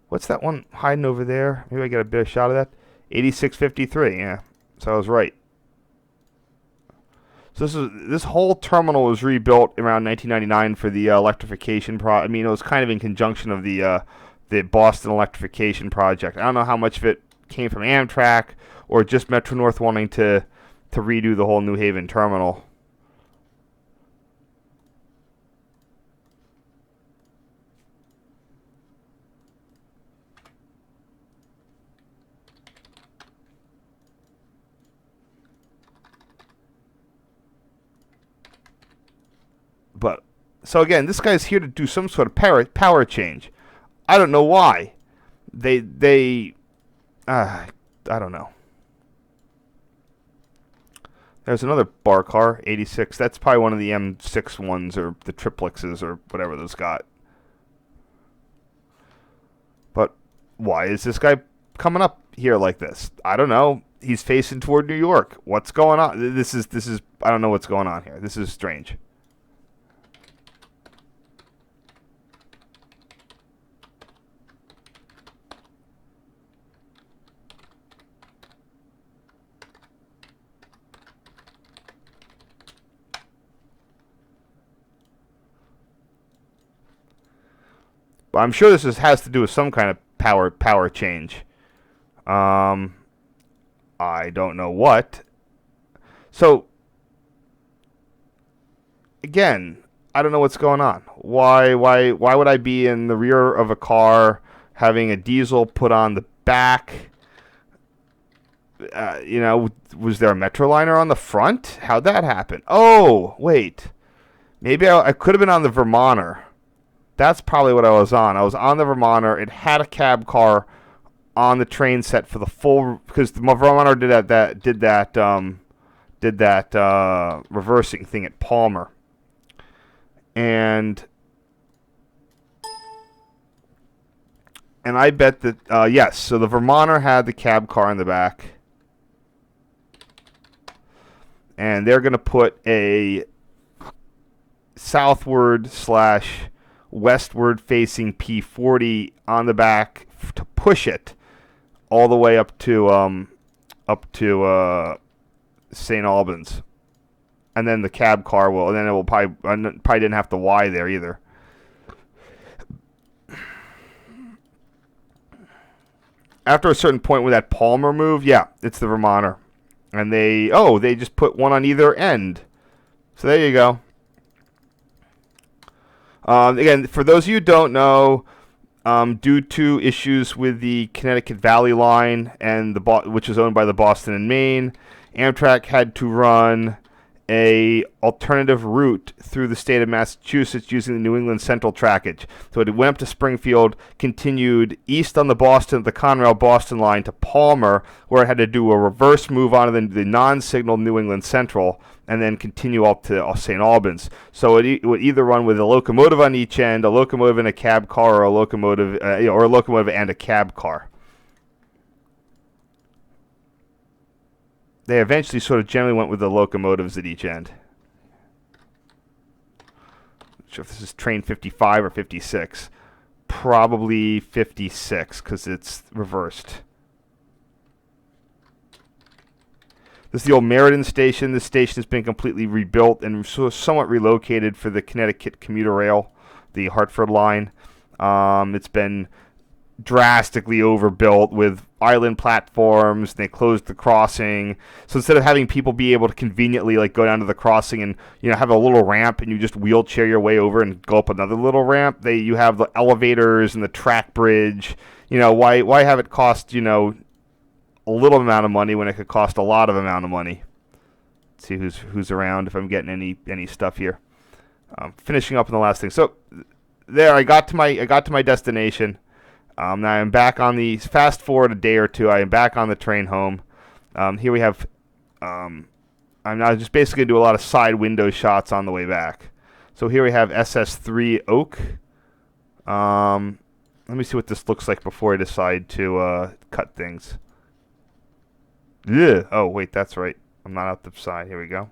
what's that one hiding over there? Maybe I get a better shot of that. 8653, yeah. So I was right. So this whole terminal was rebuilt around 1999 for the electrification it was kind of in conjunction of the Boston electrification project. I don't know how much of it came from Amtrak or just Metro North wanting to redo the whole New Haven terminal. But so again, this guy's here to do some sort of power change. I don't know why. I don't know. There's another bar car, 86. That's probably one of the M6 ones or the triplexes or whatever those got. But why is this guy coming up here like this? I don't know. He's facing toward New York. What's going on? This is I don't know what's going on here. This is strange. But I'm sure this has to do with some kind of power change. I don't know what. So again, I don't know what's going on. Why would I be in the rear of a car having a diesel put on the back? Was there a Metroliner on the front? How'd that happen? Oh, wait. Maybe I could have been on the Vermonter. That's probably what I was on. I was on the Vermonter. It had a cab car on the train set for the full, because the Vermonter did that reversing thing at Palmer, and I bet that yes. So the Vermonter had the cab car in the back, and they're going to put a southward / westward facing P40 on the back to push it all the way up to St. Albans, and then the cab car will, and then it will probably didn't have the Y there either. After a certain point with that Palmer move, yeah, it's the Vermonter, and they just put one on either end. So there you go. Again, for those of you who don't know, due to issues with the Connecticut Valley Line and which is owned by the Boston and Maine, Amtrak had to run a alternative route through the state of Massachusetts using the New England Central trackage. So it went up to Springfield, continued east on the Conrail Boston line to Palmer, where it had to do a reverse move onto the non-signal New England Central, and then continue up to St. Albans. So it would either run with a locomotive on each end, a locomotive and a cab car, or a locomotive and a cab car. They eventually sort of generally went with the locomotives at each end. Not sure if this is train 55 or 56. Probably 56 because it's reversed. This is the old Meriden station. This station has been completely rebuilt and somewhat relocated for the Connecticut commuter rail, the Hartford line. It's been drastically overbuilt with island platforms. They closed the crossing, so instead of having people be able to conveniently like go down to the crossing and have a little ramp and you just wheelchair your way over and go up another little ramp, you have the elevators and the track bridge. Why have it cost a little amount of money when it could cost a lot of amount of money? Let's see who's around, if I'm getting any stuff here. Finishing up on the last thing. So there, I got to my destination. Now I'm back on the fast forward a day or two. I am back on the train home. Here we have. I'm now just basically do a lot of side window shots on the way back. So here we have SS3 Oak. Let me see what this looks like before I decide to cut things. Yeah. Oh wait, that's right. I'm not out the side. Here we go.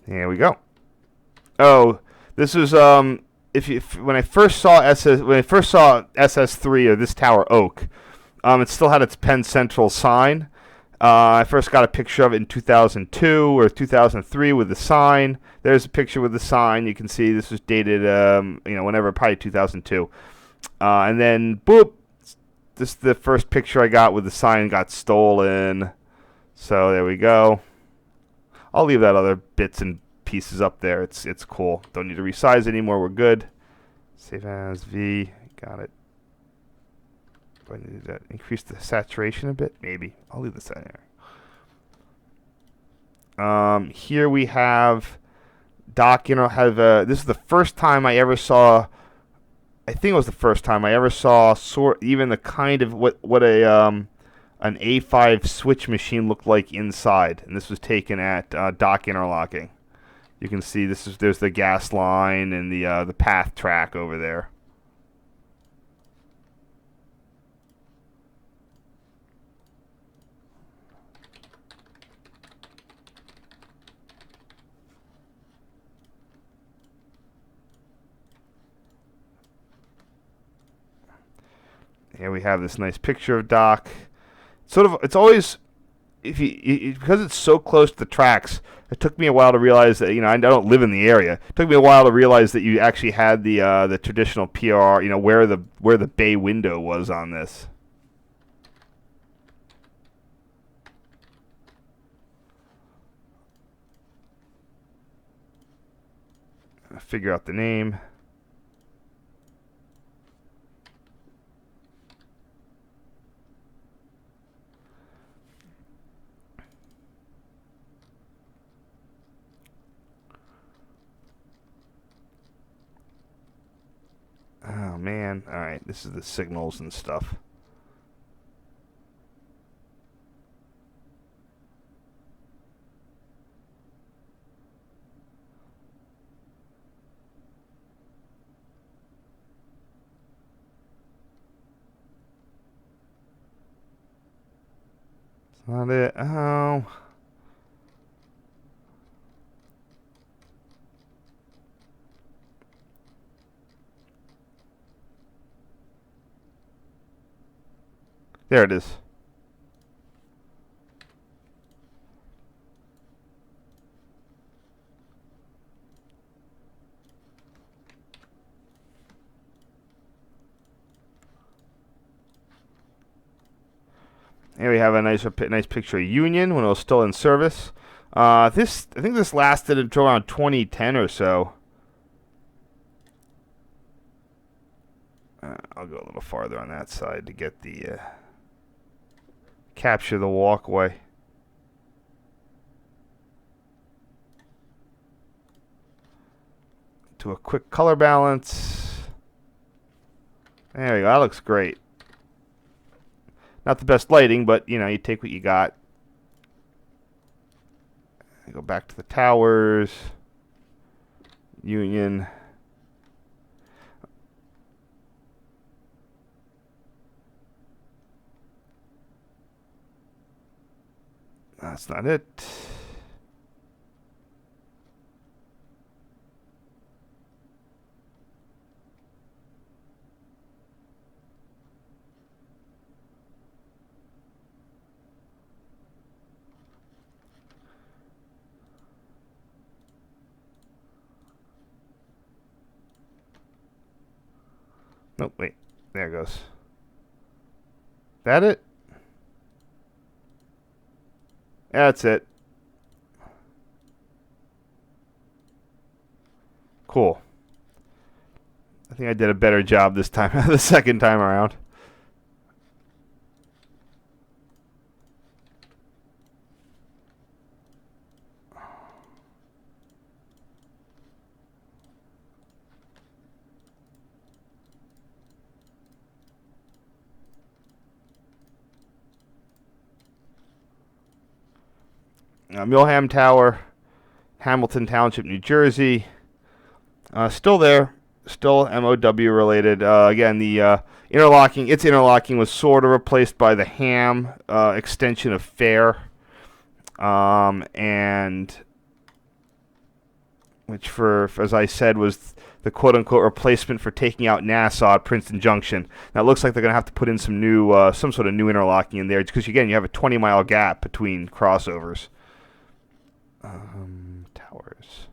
Here we go. Oh, this is when I first saw SS3 or this tower Oak, it still had its Penn Central sign. I first got a picture of it in 2002 or 2003 with the sign. There's a picture with the sign. You can see this was dated whenever, probably 2002. And then boop, this is the first picture I got with the sign got stolen. So there we go. I'll leave that other bits and pieces up there. It's cool. Don't need to resize anymore. We're good. Save as V. Got it. Do I need to increase the saturation a bit? Maybe. I'll leave this out here. Here we have Doc. This is the first time I ever saw. I think it was the first time I ever saw even the kind of what an A5 switch machine looked like inside, and this was taken at Dock Interlocking. You can see there's the gas line and the path track over there. Here we have this nice picture of Dock. It's always, because it's so close to the tracks, it took me a while to realize that, I don't live in the area. It took me a while to realize that you actually had the traditional PR, where the bay window was on this. Figure out the name. Oh man, alright, this is the signals and stuff. It's not it. Oh. There it is. Here we have a nice picture of Union when it was still in service. I think this lasted until around 2010 or so. I'll go a little farther on that side to get the capture the walkway. To a quick color balance. There we go. That looks great. Not the best lighting, but you know, you take what you got. I go back to the towers. Union. That's not it. Nope, wait. There it goes. That it? That's it. Cool. I think I did a better job this time, the second time around. Millham Tower, Hamilton Township, New Jersey. Still there. Still MOW related. Again, the interlocking was sort of replaced by the ham extension of Fair. And which, as I said, was the quote-unquote replacement for taking out Nassau at Princeton Junction. Now it looks like they're going to have to put in some sort of new interlocking in there, because again, you have a 20-mile gap between crossovers. Towers.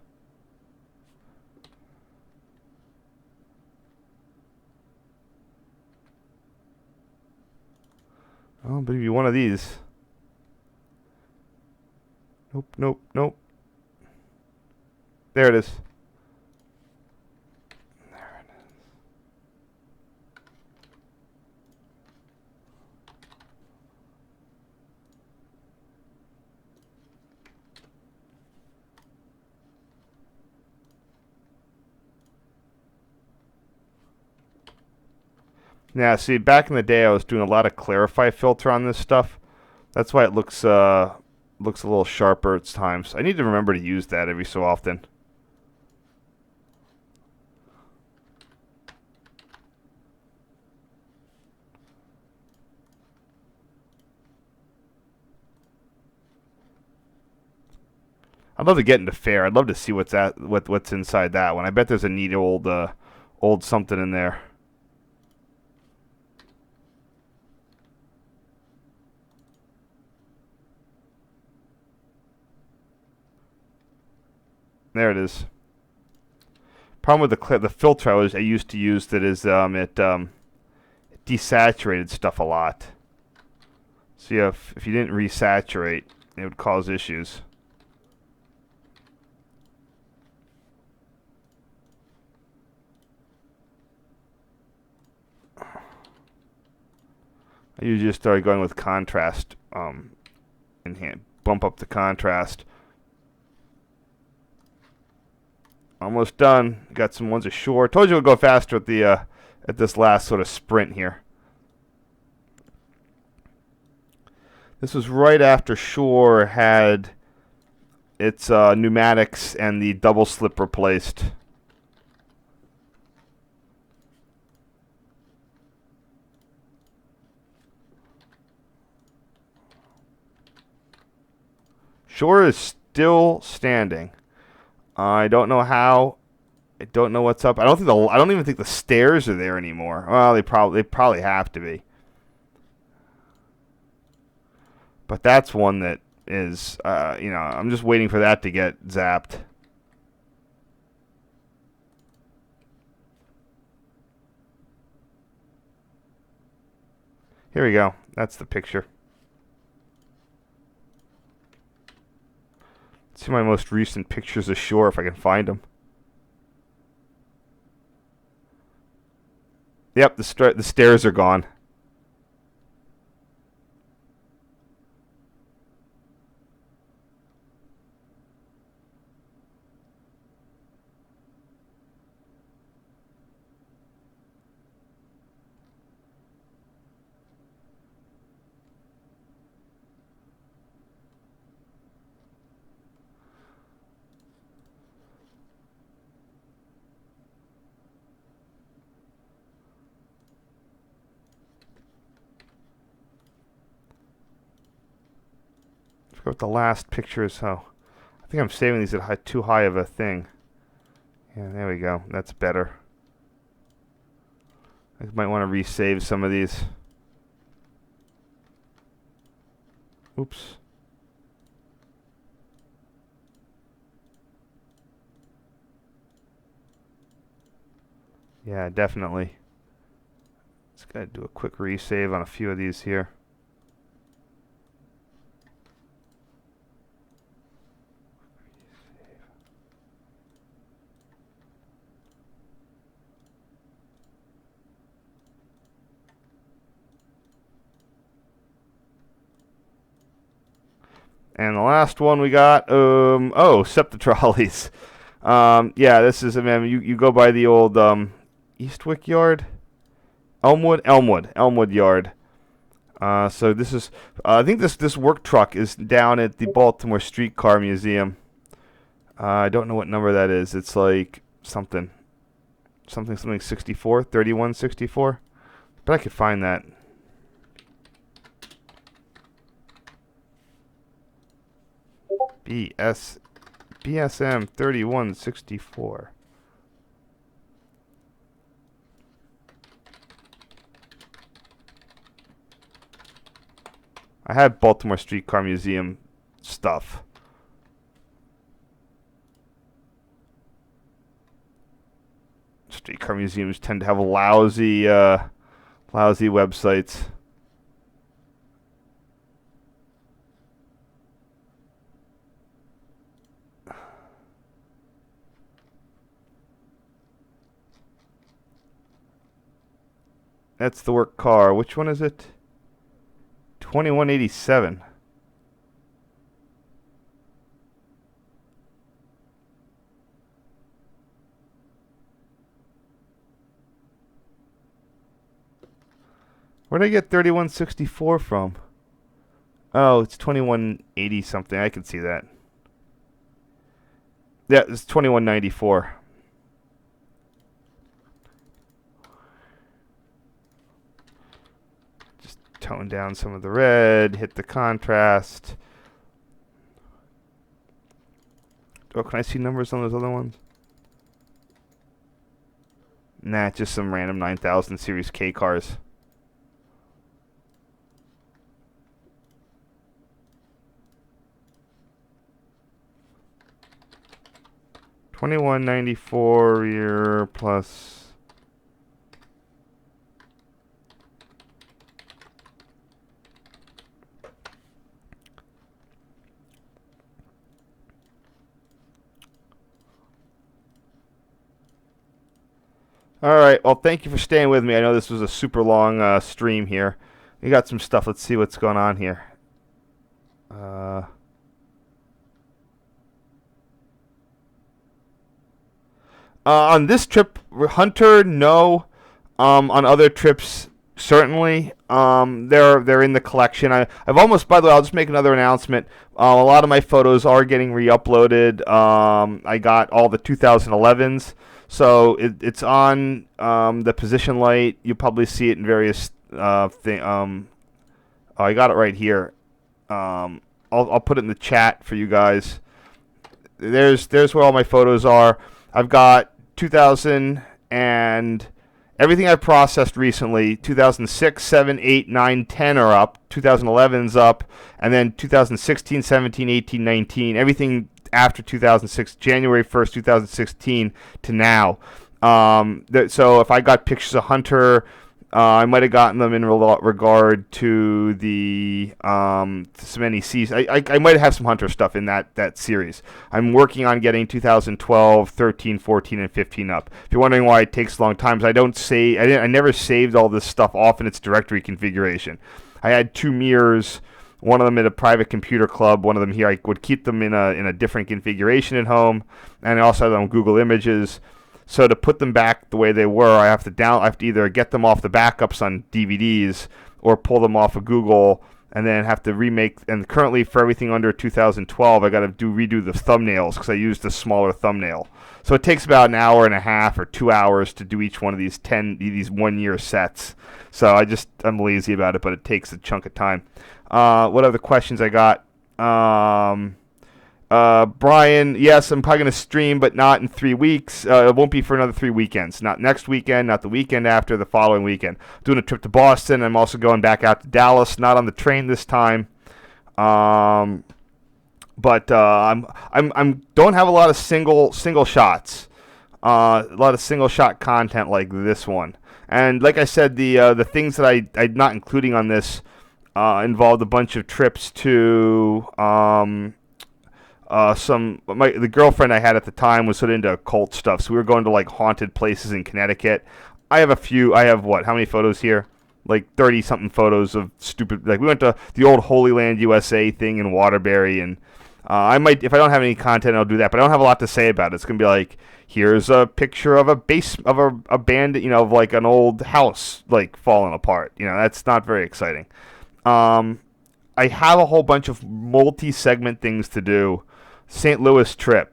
Oh, maybe one of these. Nope, nope, nope. There it is. There it is. Now, see, back in the day, I was doing a lot of clarify filter on this stuff. That's why it looks a little sharper at times. I need to remember to use that every so often. I'd love to get into Fair. I'd love to see what's inside that one. I bet there's a neat old something in there. There it is. Problem with the filter I used to use that is it desaturated stuff a lot. So yeah, if you didn't resaturate, it would cause issues. I usually just started going with contrast, bump up the contrast. Almost done. Got some ones ashore. Told you it would go faster at this last sort of sprint here. This was right after shore had its pneumatics and the double slip replaced. Shore is still standing. I don't know how. I don't know what's up. I don't even think the stairs are there anymore. Well, they probably have to be. But that's one that is, I'm just waiting for that to get zapped. Here we go. That's the picture. See my most recent pictures ashore if I can find them. Yep, the stairs are gone. forget what the last picture is. Oh, I think I'm saving these at too high of a thing. Yeah, there we go. That's better. I might want to resave some of these. Oops. Yeah, definitely. Just gotta do a quick resave on a few of these here. And the last one we got, SEPTA trolleys. Yeah, this is, man, you go by the old Eastwick Yard? Elmwood Yard. So this is, I think this work truck is down at the Baltimore Streetcar Museum. I don't know what number that is. It's like something 64, 3164. But I could find that. BSM 3164. I had Baltimore Streetcar Museum stuff. Streetcar museums tend to have lousy websites. That's the work car. Which one is it? 2187. Where did I get 3164 from? Oh, it's 2180 something. I can see that. Yeah, it's 2194. Just tone down some of the red, hit the contrast. Oh, can I see numbers on those other ones? Nah, just some random 9000 Series K cars. $21.94 rear plus. All right. Well, thank you for staying with me. I know this was a super long stream here. We got some stuff. Let's see what's going on here. On this trip, Hunter, no. On other trips, certainly. They're in the collection. I've almost, by the way, I'll just make another announcement. A lot of my photos are getting re-uploaded. I got all the 2011s. So it's on the position light. You'll probably see it in various things. I got it right here. I'll put it in the chat for you guys. There's where all my photos are. I've got 2000 and everything I've processed recently. 2006, 7, 8, 9, 10 are up. 2011's up, and then 2016, 17, 18, 19. Everything after 2006, January 1st, 2016 to now. So if I got pictures of Hunter, I might have gotten them in regard to the some NECs. I might have some Hunter stuff in that series. I'm working on getting 2012, 13, 14, and 15 up. If you're wondering why it takes a long time, I never saved all this stuff off in its directory configuration. I had two mirrors. One of them at a private computer club, one of them here. I would keep them in a different configuration at home, and I also have them on Google Images. So to put them back the way they were, I have to either get them off the backups on DVDs or pull them off of Google, and then have to remake. And currently, for everything under 2012, I got to redo the thumbnails because I used a smaller thumbnail. So it takes about an hour and a half or 2 hours to do each one of these 1-year sets. So I'm lazy about it, but it takes a chunk of time. What other questions I got? Brian, yes, I'm probably going to stream, but not in 3 weeks. It won't be for another 3 weekends. Not next weekend, not the weekend after, the following weekend. Doing a trip to Boston. I'm also going back out to Dallas, not on the train this time. But I'm don't have a lot of single shots. A lot of single shot content like this one. And like I said, the things that I'm not including on this involved a bunch of trips to the girlfriend I had at the time was sort of into occult stuff, so we were going to like haunted places in Connecticut. I have how many photos here? Like 30 something photos of stupid, like we went to the old Holy Land USA thing in Waterbury, and I might, if I don't have any content, I'll do that, but I don't have a lot to say about it. It's gonna be like, here's a picture of a band, of like an old house like falling apart. That's not very exciting. I have a whole bunch of multi-segment things to do. St. Louis trip.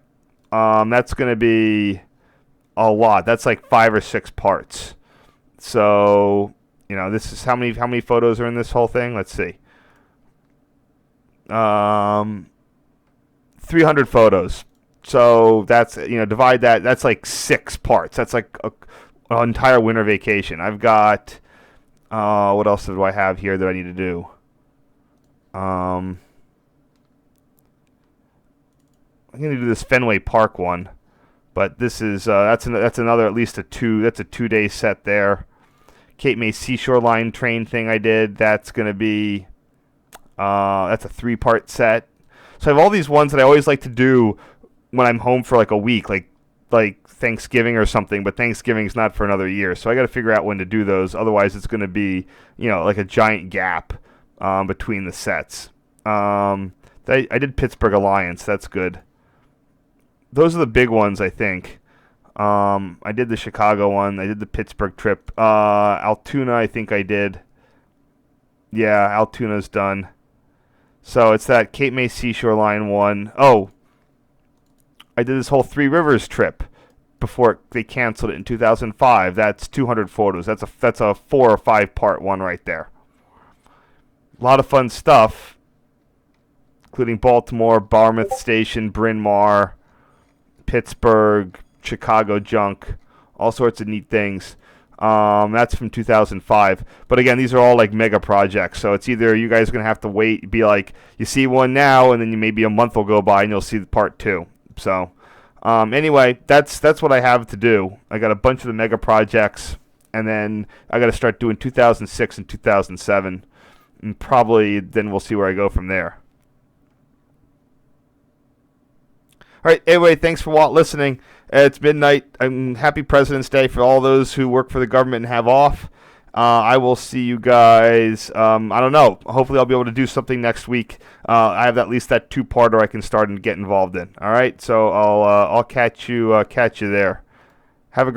That's going to be a lot. That's like 5 or 6 parts. So, this is how many photos are in this whole thing? Let's see. 300 photos. So that's, divide that. That's like 6 parts. That's like an entire winter vacation. I've got, what else do I have here that I need to do? I'm going to do this Fenway Park one, but this is that's another, at least that's a 2-day set there. Cape May Seashore Line train thing I did, that's going to be that's a 3-part set. So I have all these ones that I always like to do when I'm home for like a week, like Thanksgiving or something, but Thanksgiving's not for another year. So I got to figure out when to do those. Otherwise it's going to be, like a giant gap between the sets. I did Pittsburgh Alliance, that's good. Those are the big ones, I think. I did the Chicago one. I did the Pittsburgh trip. Altoona, I think I did. Yeah, Altoona's done. So it's that Cape May Seashore Line one. Oh, I did this whole Three Rivers trip before they canceled it in 2005. That's 200 photos. That's a 4 or 5 part one right there. A lot of fun stuff, including Baltimore, Barmouth Station, Bryn Mawr, Pittsburgh, Chicago Junk, all sorts of neat things. That's from 2005. But again, these are all like mega projects, so it's either you guys are going to have to wait, be like, you see one now, and then maybe a month will go by and you'll see the part 2. So anyway, that's what I have to do. I got a bunch of the mega projects, and then I got to start doing 2006 and 2007, and probably then we'll see where I go from there. All right, anyway, thanks for listening. It's midnight. Happy President's Day for all those who work for the government and have off. I will see you guys, I don't know. Hopefully I'll be able to do something next week. I have at least that 2-parter I can start and get involved in. All right, so I'll catch you there. Have a